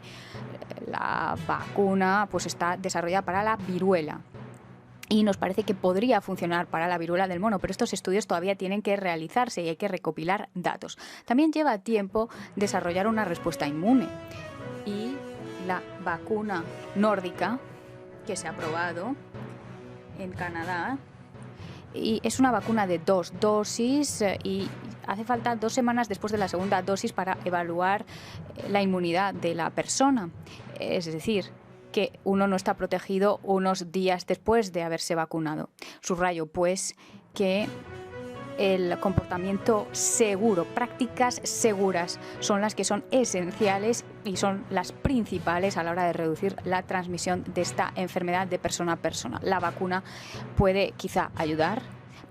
S4: la vacuna pues está desarrollada para la viruela. Y nos parece que podría funcionar para la viruela del mono, pero estos estudios todavía tienen que realizarse y hay que recopilar datos. También lleva tiempo desarrollar una respuesta inmune. Y la vacuna nórdica, que se ha probado en Canadá, y es una vacuna de 2 dosis y hace falta 2 semanas después de la segunda dosis para evaluar la inmunidad de la persona. Es decir, que uno no está protegido unos días después de haberse vacunado. Subrayo, pues, que el comportamiento seguro, prácticas seguras, son las que son esenciales y son las principales a la hora de reducir la transmisión de esta enfermedad de persona a persona. La vacuna puede quizá ayudar,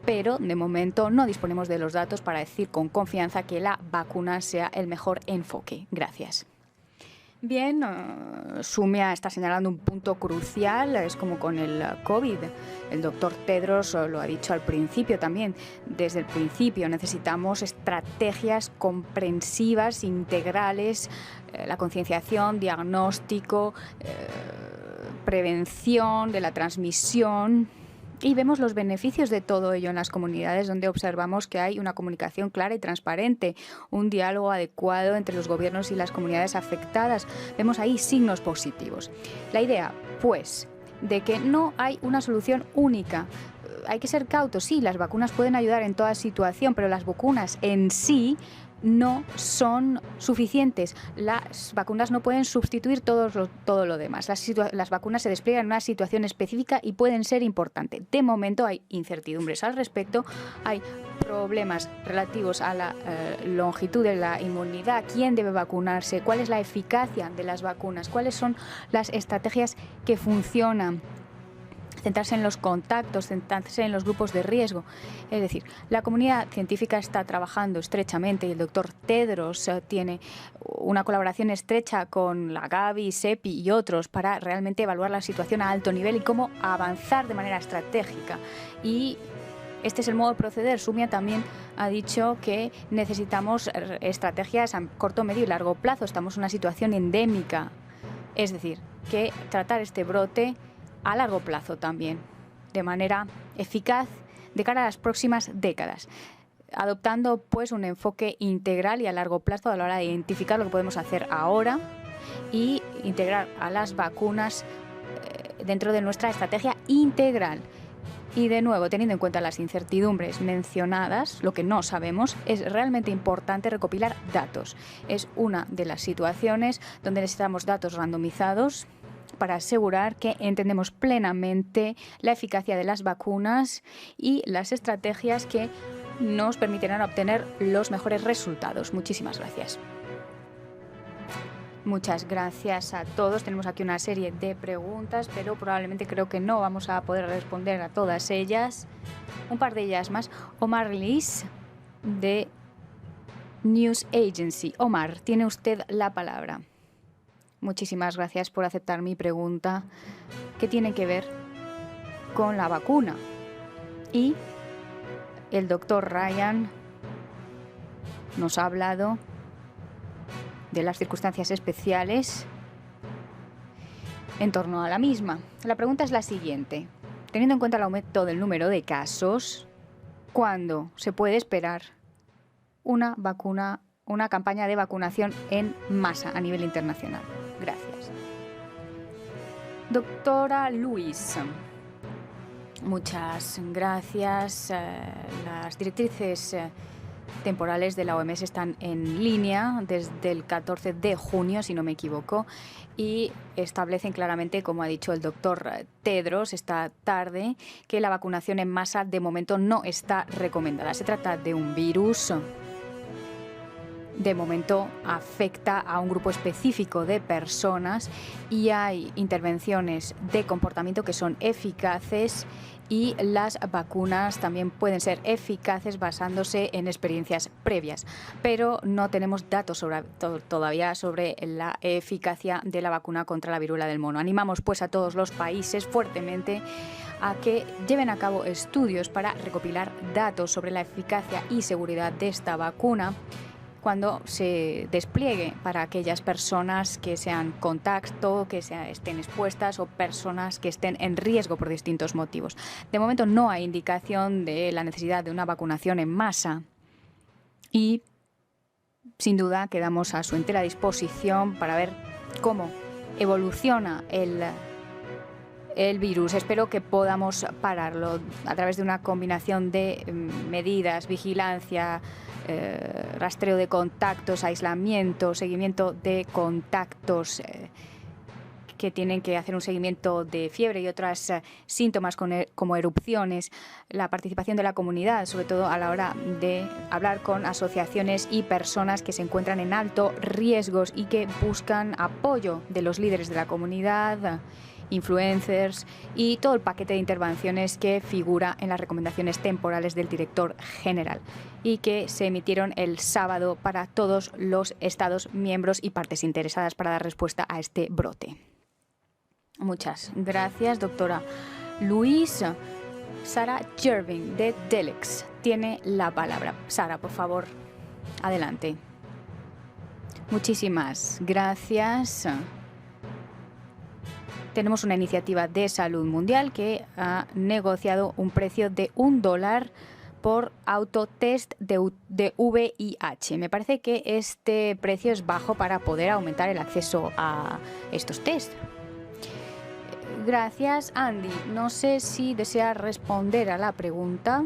S4: pero de momento no disponemos de los datos para decir con confianza que la vacuna sea el mejor enfoque. Gracias. Bien, Sumia está señalando un punto crucial, es como con el COVID. El doctor Tedros lo ha dicho al principio también. Desde el principio necesitamos estrategias comprensivas, integrales, la concienciación, diagnóstico, prevención de la transmisión. Y vemos los beneficios de todo ello en las comunidades, donde observamos que hay una comunicación clara y transparente, un diálogo adecuado entre los gobiernos y las comunidades afectadas. Vemos ahí signos positivos. La idea, pues, de que no hay una solución única. Hay que ser cautos, sí, las vacunas pueden ayudar en toda situación, pero las vacunas en sí no son suficientes. Las vacunas no pueden sustituir todo lo demás. Las vacunas se despliegan en una situación específica y pueden ser importantes. De momento hay incertidumbres al respecto, hay problemas relativos a la longitud de la inmunidad, quién debe vacunarse, cuál es la eficacia de las vacunas, cuáles son las estrategias que funcionan. Centrarse en los contactos, centrarse en los grupos de riesgo. Es decir, la comunidad científica está trabajando estrechamente y el doctor Tedros tiene una colaboración estrecha con la Gavi, CEPI y otros para realmente evaluar la situación a alto nivel y cómo avanzar de manera estratégica. Y este es el modo de proceder. Sumia también ha dicho que necesitamos estrategias a corto, medio y largo plazo. Estamos en una situación endémica. Es decir, que tratar este brote a largo plazo también, de manera eficaz de cara a las próximas décadas, adoptando pues un enfoque integral y a largo plazo a la hora de identificar lo que podemos hacer ahora y integrar a las vacunas dentro de nuestra estrategia integral. Y de nuevo, teniendo en cuenta las incertidumbres mencionadas, lo que no sabemos, es realmente importante recopilar datos. Es una de las situaciones donde necesitamos datos randomizados para asegurar que entendemos plenamente la eficacia de las vacunas y las estrategias que nos permitirán obtener los mejores resultados. Muchísimas gracias. Muchas gracias a todos. Tenemos aquí una serie de preguntas, pero probablemente creo que no vamos a poder responder a todas ellas. Un par de ellas más. Omar Liz, de News Agency. Omar, tiene usted la palabra. Muchísimas gracias por aceptar mi pregunta, que tiene que ver con la vacuna. Y el doctor Ryan nos ha hablado de las circunstancias especiales en torno a la misma. La pregunta es la siguiente. Teniendo en cuenta el aumento del número de casos, ¿cuándo se puede esperar una campaña de vacunación en masa a nivel internacional? Gracias. Doctora Luis, muchas gracias. Las directrices temporales de la OMS están en línea desde el 14 de junio, si no me equivoco, y establecen claramente, como ha dicho el doctor Tedros esta tarde, que la vacunación en masa de momento no está recomendada. Se trata de un virus. De momento afecta a un grupo específico de personas y hay intervenciones de comportamiento que son eficaces, y las vacunas también pueden ser eficaces basándose en experiencias previas, pero no tenemos datos todavía sobre la eficacia de la vacuna contra la viruela del mono. Animamos pues a todos los países fuertemente a que lleven a cabo estudios para recopilar datos sobre la eficacia y seguridad de esta vacuna cuando se despliegue para aquellas personas que sean contacto, que estén expuestas o personas que estén en riesgo por distintos motivos. De momento no hay indicación de la necesidad de una vacunación en masa y sin duda quedamos a su entera disposición para ver cómo evoluciona el virus. Espero que podamos pararlo a través de una combinación de medidas, vigilancia, rastreo de contactos, aislamiento, seguimiento de contactos que tienen que hacer un seguimiento de fiebre y otros síntomas como erupciones, la participación de la comunidad, sobre todo a la hora de hablar con asociaciones y personas que se encuentran en alto riesgo y que buscan apoyo de los líderes de la comunidad, influencers y todo el paquete de intervenciones que figura en las recomendaciones temporales del director general y que se emitieron el sábado para todos los Estados miembros y partes interesadas para dar respuesta a este brote. Muchas gracias, doctora Luis. Sara Jervin, de Delex, tiene la palabra. Sara, por favor, adelante. Muchísimas gracias. Tenemos una iniciativa de salud mundial que ha negociado un precio de $1 por autotest de VIH. Me parece que este precio es bajo para poder aumentar el acceso a estos test. Gracias, Andy. No sé si desea responder a la pregunta.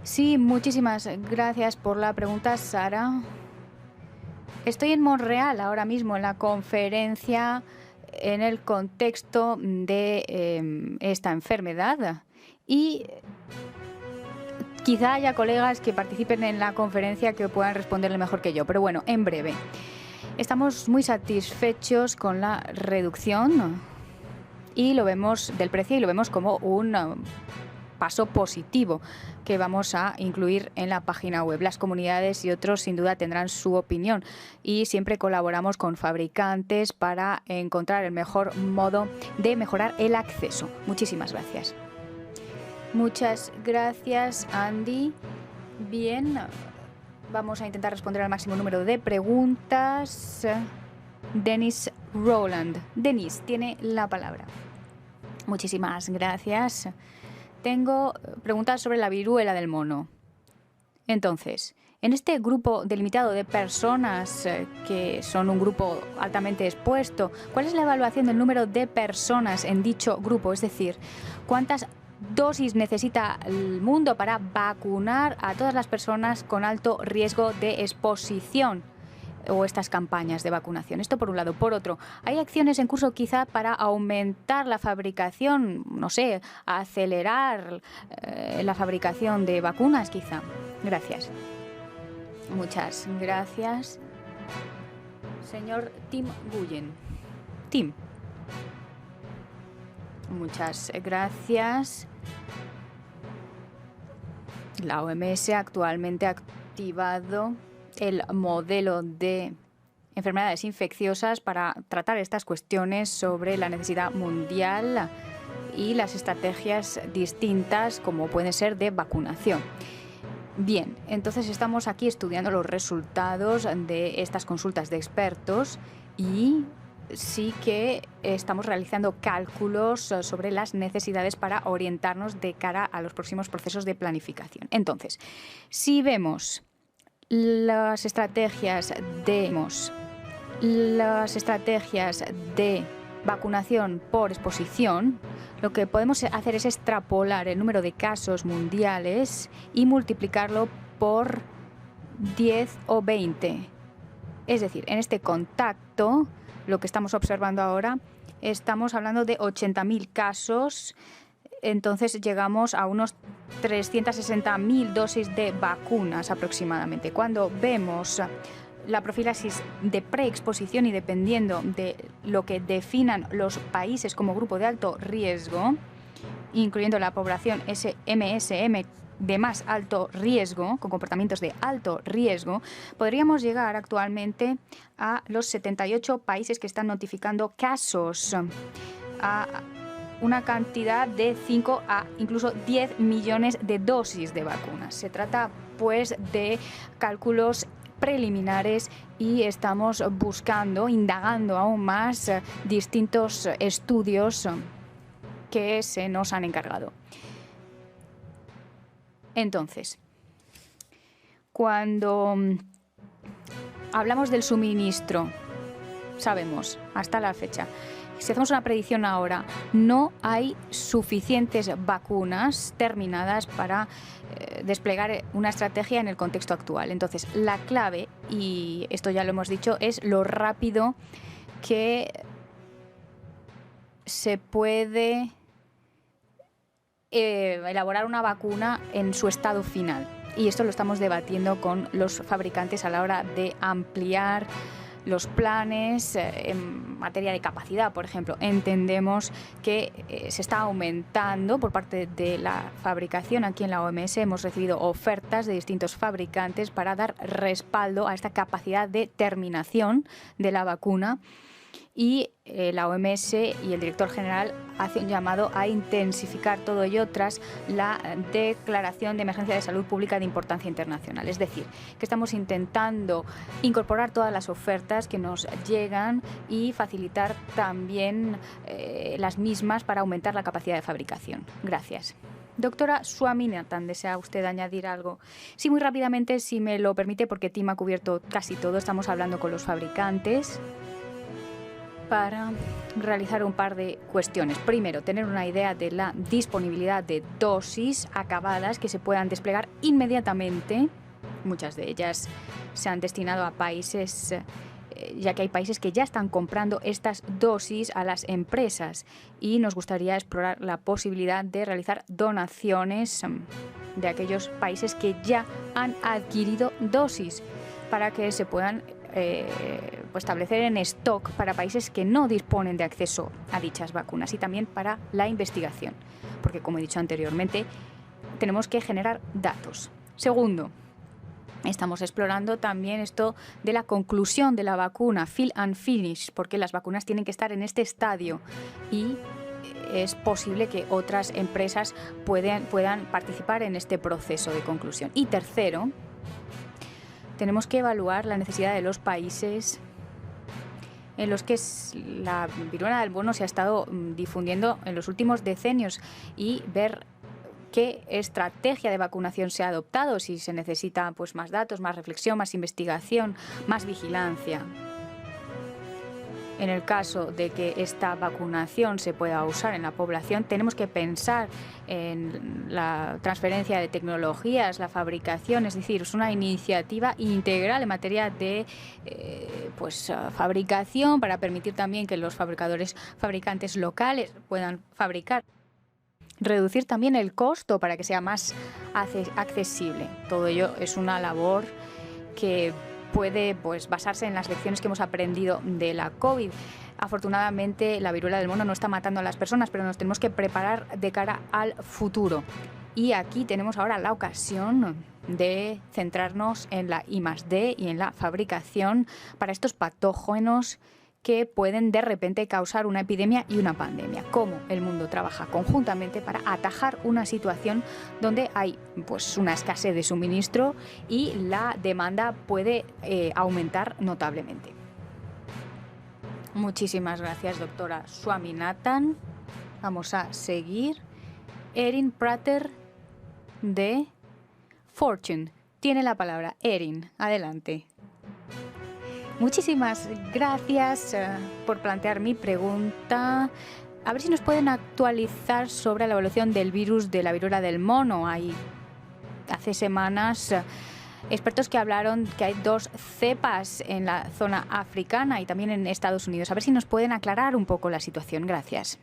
S4: Sí, muchísimas gracias por la pregunta, Sara. Estoy en Montreal ahora mismo en la conferencia en el contexto de esta enfermedad y quizá haya colegas que participen en la conferencia que puedan responderle mejor que yo, pero bueno, en breve. Estamos muy satisfechos con la reducción y lo vemos del precio y lo vemos como un paso positivo que vamos a incluir en la página web. Las comunidades y otros sin duda tendrán su opinión y siempre colaboramos con fabricantes para encontrar el mejor modo de mejorar el acceso. Muchísimas gracias. Muchas gracias, Andy. Bien, vamos a intentar responder al máximo número de preguntas. Dennis Rowland. Dennis, tiene la palabra. Muchísimas gracias. Tengo preguntas sobre la viruela del mono. Entonces, en este grupo delimitado de personas que son un grupo altamente expuesto, ¿cuál es la evaluación del número de personas en dicho grupo? Es decir, ¿cuántas dosis necesita el mundo para vacunar a todas las personas con alto riesgo de exposición? O estas campañas de vacunación. Esto por un lado. Por otro, ¿hay acciones en curso quizá para aumentar la fabricación, no sé, acelerar la fabricación de vacunas quizá? Gracias. Muchas gracias. Señor Tim Nguyen. Tim. Muchas gracias. La OMS actualmente ha activado el modelo de enfermedades infecciosas para tratar estas cuestiones sobre la necesidad mundial y las estrategias distintas, como pueden ser de vacunación. Bien, entonces estamos aquí estudiando los resultados de estas consultas de expertos y sí que estamos realizando cálculos sobre las necesidades para orientarnos de cara a los próximos procesos de planificación. Entonces, si vemos las estrategias de vacunación por exposición, lo que podemos hacer es extrapolar el número de casos mundiales y multiplicarlo por 10 o 20. Es decir, en este contacto, lo que estamos observando ahora, estamos hablando de 80.000 casos, entonces llegamos a unos 360.000 dosis de vacunas aproximadamente. Cuando vemos la profilaxis de preexposición y dependiendo de lo que definan los países como grupo de alto riesgo, incluyendo la población MSM de más alto riesgo, con comportamientos de alto riesgo, podríamos llegar actualmente a los 78 países que están notificando casos, a una cantidad de 5 a incluso 10 millones de dosis de vacunas. Se trata, pues, de cálculos preliminares y estamos buscando, indagando aún más distintos estudios que se nos han encargado. Entonces, cuando hablamos del suministro, sabemos, hasta la fecha, si hacemos una predicción ahora, no hay suficientes vacunas terminadas para desplegar una estrategia en el contexto actual. Entonces, la clave, y esto ya lo hemos dicho, es lo rápido que se puede elaborar una vacuna en su estado final. Y esto lo estamos debatiendo con los fabricantes a la hora de ampliar los planes en materia de capacidad, por ejemplo. Entendemos que se está aumentando por parte de la fabricación. Aquí en la OMS hemos recibido ofertas de distintos fabricantes para dar respaldo a esta capacidad de terminación de la vacuna. Y la OMS y el director general hace un llamado a intensificar todo ello tras la declaración de emergencia de salud pública de importancia internacional. Es decir, que estamos intentando incorporar todas las ofertas que nos llegan y facilitar también las mismas para aumentar la capacidad de fabricación. Gracias. Doctora Swaminathan, ¿desea usted añadir algo? Sí, muy rápidamente, si me lo permite, porque Tim ha cubierto casi todo. Estamos hablando con los fabricantes para realizar un par de cuestiones. Primero, tener una idea de la disponibilidad de dosis acabadas que se puedan desplegar inmediatamente. Muchas de ellas se han destinado a países, ya que hay países que ya están comprando estas dosis a las empresas, y nos gustaría explorar la posibilidad de realizar donaciones de aquellos países que ya han adquirido dosis para que se puedan establecer en stock para países que no disponen de acceso a dichas vacunas, y también para la investigación, porque, como he dicho anteriormente, tenemos que generar datos. Segundo, estamos explorando también esto de la conclusión de la vacuna, fill and finish, porque las vacunas tienen que estar en este estadio y es posible que otras empresas puedan participar en este proceso de conclusión. Y tercero, tenemos que evaluar la necesidad de los países en los que la viruela del mono se ha estado difundiendo en los últimos decenios y ver qué estrategia de vacunación se ha adoptado, si se necesita pues más datos, más reflexión, más investigación, más vigilancia. En el caso de que esta vacunación se pueda usar en la población, tenemos que pensar en la transferencia de tecnologías, la fabricación, es decir, es una iniciativa integral en materia de fabricación, para permitir también que los fabricantes locales puedan fabricar. Reducir también el costo para que sea más accesible. Todo ello es una labor que puede pues, basarse en las lecciones que hemos aprendido de la COVID. Afortunadamente, la viruela del mono no está matando a las personas, pero nos tenemos que preparar de cara al futuro. Y aquí tenemos ahora la ocasión de centrarnos en la I+D y en la fabricación para estos patógenos que pueden de repente causar una epidemia y una pandemia. Cómo el mundo trabaja conjuntamente para atajar una situación donde hay pues, una escasez de suministro y la demanda puede aumentar notablemente. Muchísimas gracias, doctora Swaminathan. Vamos a seguir. Erin Prater de Fortune tiene la palabra. Erin, adelante. Muchísimas gracias por plantear mi pregunta. A ver si nos pueden actualizar sobre la evolución del virus de la viruela del mono. Hace semanas expertos que hablaron que hay 2 cepas en la zona africana y también en Estados Unidos. A ver si nos pueden aclarar un poco la situación. Gracias.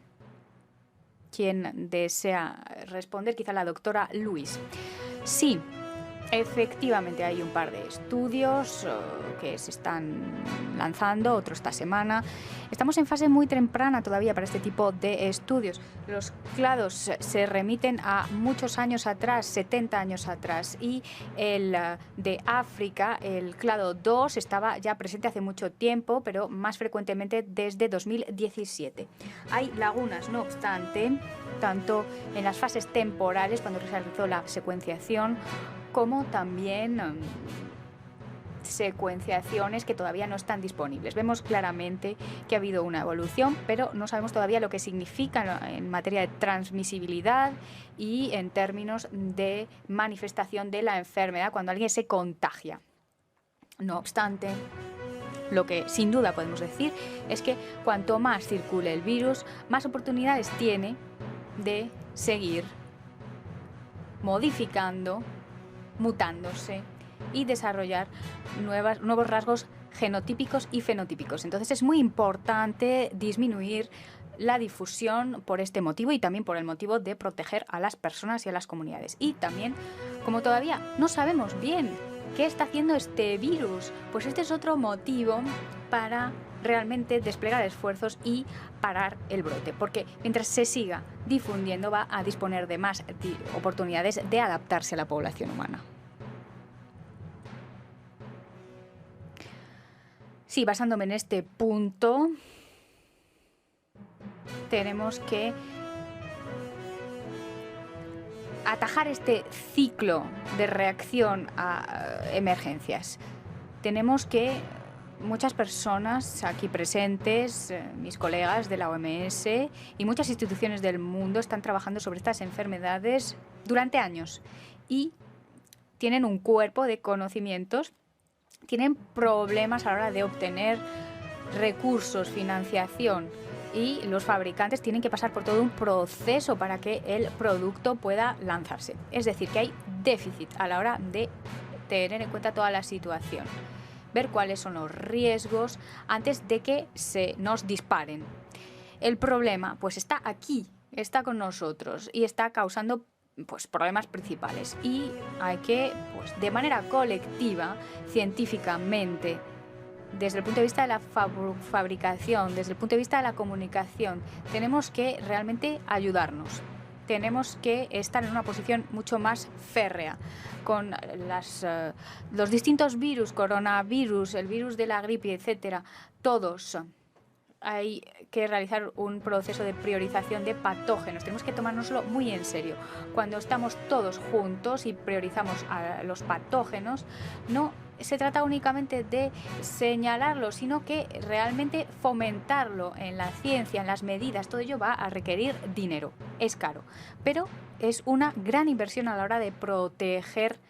S4: ¿Quién desea responder? Quizá la doctora Luis. Sí. Efectivamente, hay un par de estudios que se están lanzando, otro esta semana. Estamos en fase muy temprana todavía para este tipo de estudios. Los clados se remiten a muchos años atrás, 70 años atrás, y el de África, el clado 2, estaba ya presente hace mucho tiempo, pero más frecuentemente desde 2017. Hay lagunas, no obstante, tanto en las fases temporales, cuando se realizó la secuenciación, como también secuenciaciones que todavía no están disponibles. Vemos claramente que ha habido una evolución, pero no sabemos todavía lo que significa en materia de transmisibilidad y en términos de manifestación de la enfermedad cuando alguien se contagia. No obstante, lo que sin duda podemos decir es que cuanto más circule el virus, más oportunidades tiene de seguir modificando, mutándose y desarrollar nuevos rasgos genotípicos y fenotípicos. Entonces es muy importante disminuir la difusión por este motivo y también por el motivo de proteger a las personas y a las comunidades. Y también, como todavía no sabemos bien qué está haciendo este virus, pues este es otro motivo para realmente desplegar esfuerzos y parar el brote, porque mientras se siga difundiendo va a disponer de más oportunidades de adaptarse a la población humana. Sí, basándome en este punto, tenemos que atajar este ciclo de reacción a emergencias. Tenemos que muchas personas aquí presentes, mis colegas de la OMS y muchas instituciones del mundo están trabajando sobre estas enfermedades durante años y tienen un cuerpo de conocimientos, tienen problemas a la hora de obtener recursos, financiación, y los fabricantes tienen que pasar por todo un proceso para que el producto pueda lanzarse. Es decir, que hay déficit a la hora de tener en cuenta toda la situación, ver cuáles son los riesgos antes de que se nos disparen. El problema pues está aquí, está con nosotros y está causando pues problemas principales, y hay que pues de manera colectiva, científicamente, desde el punto de vista de la fabricación, desde el punto de vista de la comunicación, tenemos que realmente ayudarnos. Tenemos que estar en una posición mucho más férrea con los distintos virus, coronavirus, el virus de la gripe, etcétera. Todos hay que realizar un proceso de priorización de patógenos. Tenemos que tomárnoslo muy en serio. Cuando estamos todos juntos y priorizamos a los patógenos, no se trata únicamente de señalarlo, sino que realmente fomentarlo en la ciencia, en las medidas. Todo ello va a requerir dinero. Es caro, pero es una gran inversión a la hora de proteger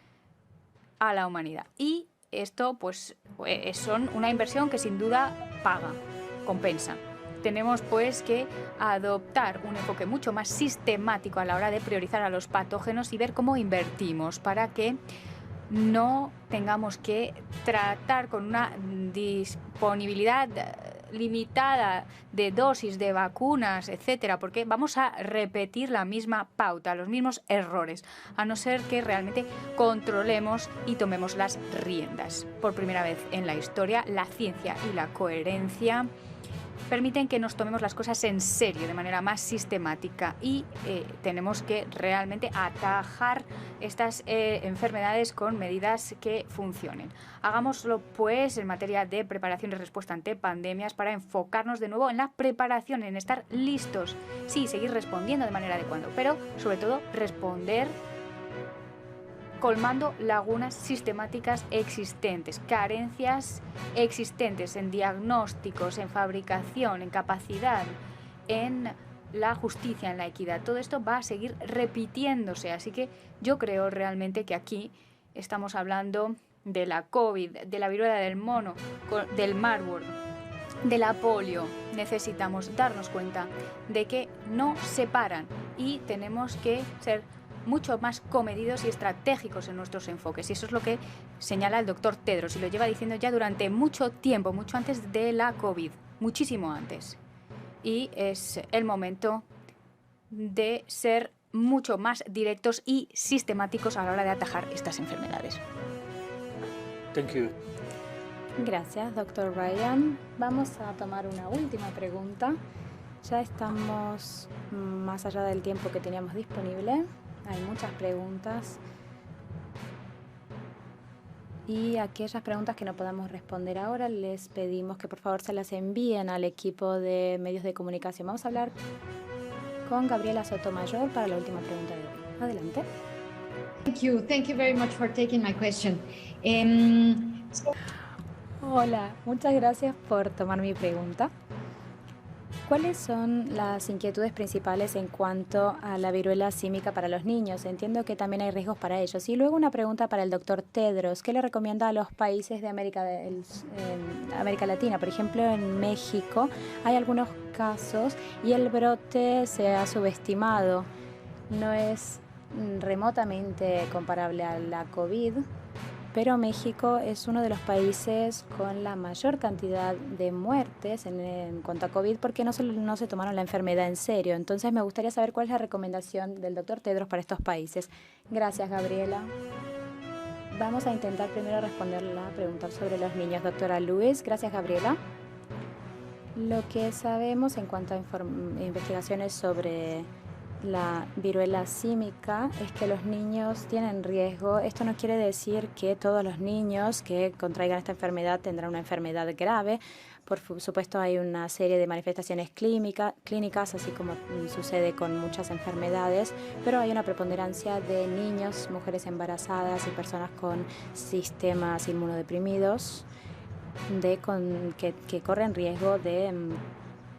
S4: a la humanidad. Y esto pues son una inversión que sin duda paga, compensa. Tenemos pues que adoptar un enfoque mucho más sistemático a la hora de priorizar a los patógenos y ver cómo invertimos para que no tengamos que tratar con una disponibilidad limitada de dosis de vacunas, etcétera, porque vamos a repetir la misma pauta, los mismos errores, a no ser que realmente controlemos y tomemos las riendas. Por primera vez en la historia, la ciencia y la coherencia permiten que nos tomemos las cosas en serio, de manera más sistemática, y tenemos que realmente atajar estas enfermedades con medidas que funcionen. Hagámoslo, pues, en materia de preparación y respuesta ante pandemias, para enfocarnos de nuevo en la preparación, en estar listos. Sí, seguir respondiendo de manera adecuada, pero sobre todo responder colmando lagunas sistemáticas existentes, carencias existentes en diagnósticos, en fabricación, en capacidad, en la justicia, en la equidad. Todo esto va a seguir repitiéndose, así que yo creo realmente que aquí estamos hablando de la COVID, de la viruela del mono, del Marburg, de la polio. Necesitamos darnos cuenta de que no se paran y tenemos que ser mucho más comedidos y estratégicos en nuestros enfoques. Y eso es lo que señala el doctor Tedros, y lo lleva diciendo ya durante mucho tiempo, mucho antes de la COVID, muchísimo antes. Y es el momento de ser mucho más directos y sistemáticos a la hora de atajar estas enfermedades.
S1: Thank you.
S2: Gracias, doctor Ryan. Vamos a tomar una última pregunta. Ya estamos más allá del tiempo que teníamos disponible. Hay muchas preguntas. Y aquellas preguntas que no podamos responder ahora, les pedimos que por favor se las envíen al equipo de medios de comunicación. Vamos a hablar con Gabriela Sotomayor para la última pregunta de hoy. Adelante.
S5: Thank you very much for taking my question.
S2: Hola, muchas gracias por tomar mi pregunta. ¿Cuáles son las inquietudes principales en cuanto a la viruela símica para los niños? Entiendo que también hay riesgos para ellos. Y luego una pregunta para el doctor Tedros. ¿Qué le recomienda a los países de América Latina? Por ejemplo, en México hay algunos casos y el brote se ha subestimado. No es remotamente comparable a la COVID, pero México es uno de los países con la mayor cantidad de muertes en cuanto a COVID porque no se tomaron la enfermedad en serio. Entonces me gustaría saber cuál es la recomendación del doctor Tedros para estos países. Gracias, Gabriela. Vamos a intentar primero responder la pregunta sobre los niños. Doctora Luis, gracias, Gabriela. Lo que sabemos en cuanto a investigaciones sobre la viruela símica es que los niños tienen riesgo. Esto no quiere decir que todos los niños que contraigan esta enfermedad tendrán una enfermedad grave. Por supuesto, hay una serie de manifestaciones clínicas, así como sucede con muchas enfermedades, pero hay una preponderancia de niños, mujeres embarazadas y personas con sistemas inmunodeprimidos que corren riesgo de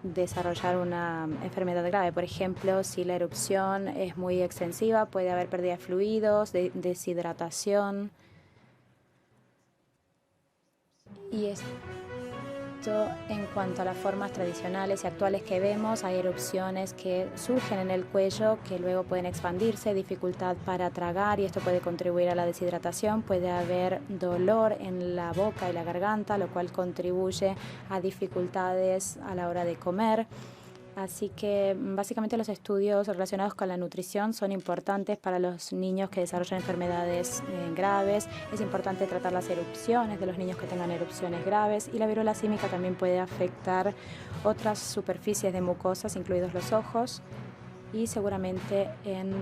S2: desarrollar una enfermedad grave. Por ejemplo, si la erupción es muy extensiva, puede haber pérdida de fluidos, deshidratación. Y esto en cuanto a las formas tradicionales y actuales que vemos, hay erupciones que surgen en el cuello que luego pueden expandirse, dificultad para tragar, y esto puede contribuir a la deshidratación. Puede haber dolor en la boca y la garganta, lo cual contribuye a dificultades a la hora de comer. Así que básicamente los estudios relacionados con la nutrición son importantes para los niños que desarrollan enfermedades graves. Es importante tratar las erupciones de los niños que tengan erupciones graves, y la viruela símica también puede afectar otras superficies de mucosas, incluidos los ojos, y seguramente en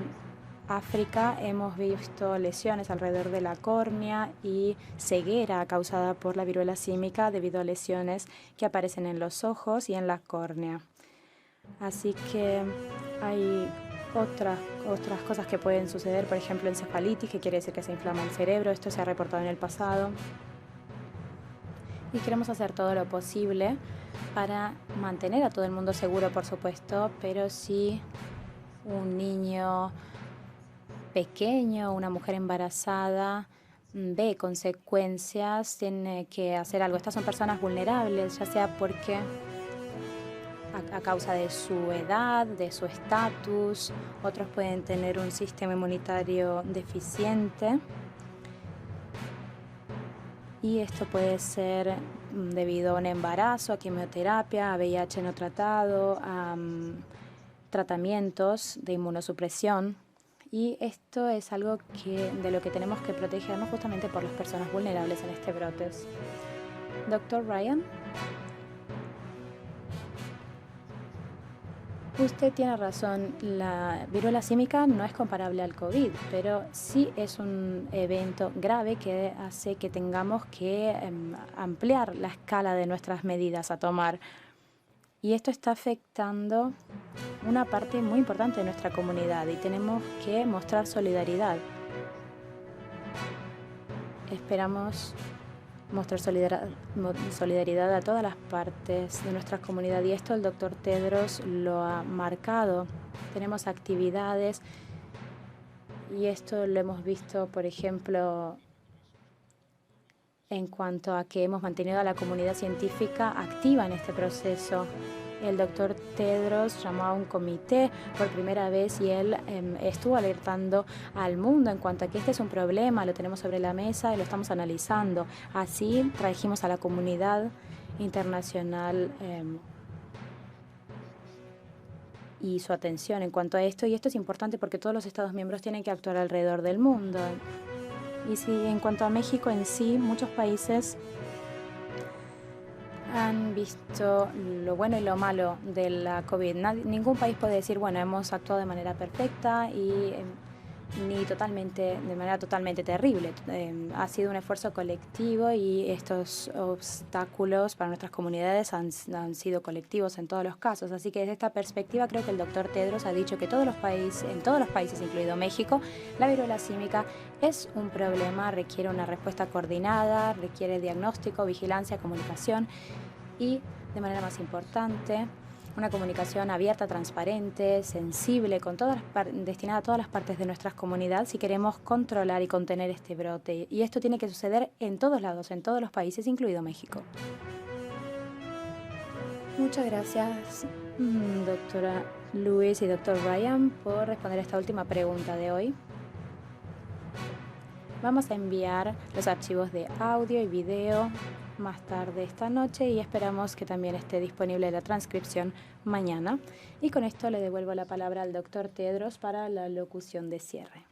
S2: África hemos visto lesiones alrededor de la córnea y ceguera causada por la viruela símica debido a lesiones que aparecen en los ojos y en la córnea. Así que hay otras cosas que pueden suceder, por ejemplo, encefalitis, que quiere decir que se inflama el cerebro. Esto se ha reportado en el pasado. Y queremos hacer todo lo posible para mantener a todo el mundo seguro, por supuesto, pero si un niño pequeño, una mujer embarazada ve consecuencias, tiene que hacer algo. Estas son personas vulnerables, ya sea porque a causa de su edad, de su estatus. Otros pueden tener un sistema inmunitario deficiente. Y esto puede ser debido a un embarazo, a quimioterapia, a VIH no tratado, a tratamientos de inmunosupresión. Y esto es algo de lo que tenemos que protegernos justamente por las personas vulnerables en este brote. Doctor Ryan. Usted tiene razón, la viruela símica no es comparable al COVID, pero sí es un evento grave que hace que tengamos que ampliar la escala de nuestras medidas a tomar. Y esto está afectando una parte muy importante de nuestra comunidad y tenemos que mostrar solidaridad. Esperamos mostrar solidaridad a todas las partes de nuestra comunidad y esto el doctor Tedros lo ha marcado. Tenemos actividades y esto lo hemos visto, por ejemplo, en cuanto a que hemos mantenido a la comunidad científica activa en este proceso. El doctor Tedros llamó a un comité por primera vez y él estuvo alertando al mundo en cuanto a que este es un problema, lo tenemos sobre la mesa y lo estamos analizando. Así trajimos a la comunidad internacional y su atención en cuanto a esto. Y esto es importante porque todos los Estados miembros tienen que actuar alrededor del mundo. Y si en cuanto a México en sí, muchos países han visto lo bueno y lo malo de la COVID. Ningún país puede decir, bueno, hemos actuado de manera perfecta y ni de manera totalmente terrible. Ha sido un esfuerzo colectivo y estos obstáculos para nuestras comunidades han sido colectivos en todos los casos. Así que desde esta perspectiva creo que el doctor Tedros ha dicho que en todos los países, incluido México, la viruela símica es un problema, requiere una respuesta coordinada, requiere diagnóstico, vigilancia, comunicación y, de manera más importante, una comunicación abierta, transparente, sensible, destinada a todas las partes de nuestras comunidades si queremos controlar y contener este brote. Y esto tiene que suceder en todos lados, en todos los países, incluido México. Muchas gracias, doctora Lewis y doctor Ryan, por responder esta última pregunta de hoy. Vamos a enviar los archivos de audio y video más tarde esta noche y esperamos que también esté disponible la transcripción mañana. Y con esto le devuelvo la palabra al doctor Tedros para la locución de cierre.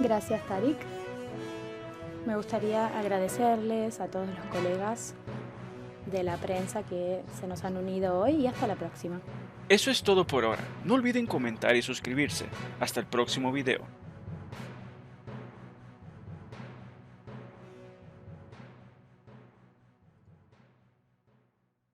S2: Gracias, Tariq. Me gustaría agradecerles a todos los colegas de la prensa que se nos han unido hoy y hasta la próxima.
S1: Eso es todo por ahora. No olviden comentar y suscribirse. Hasta el próximo video.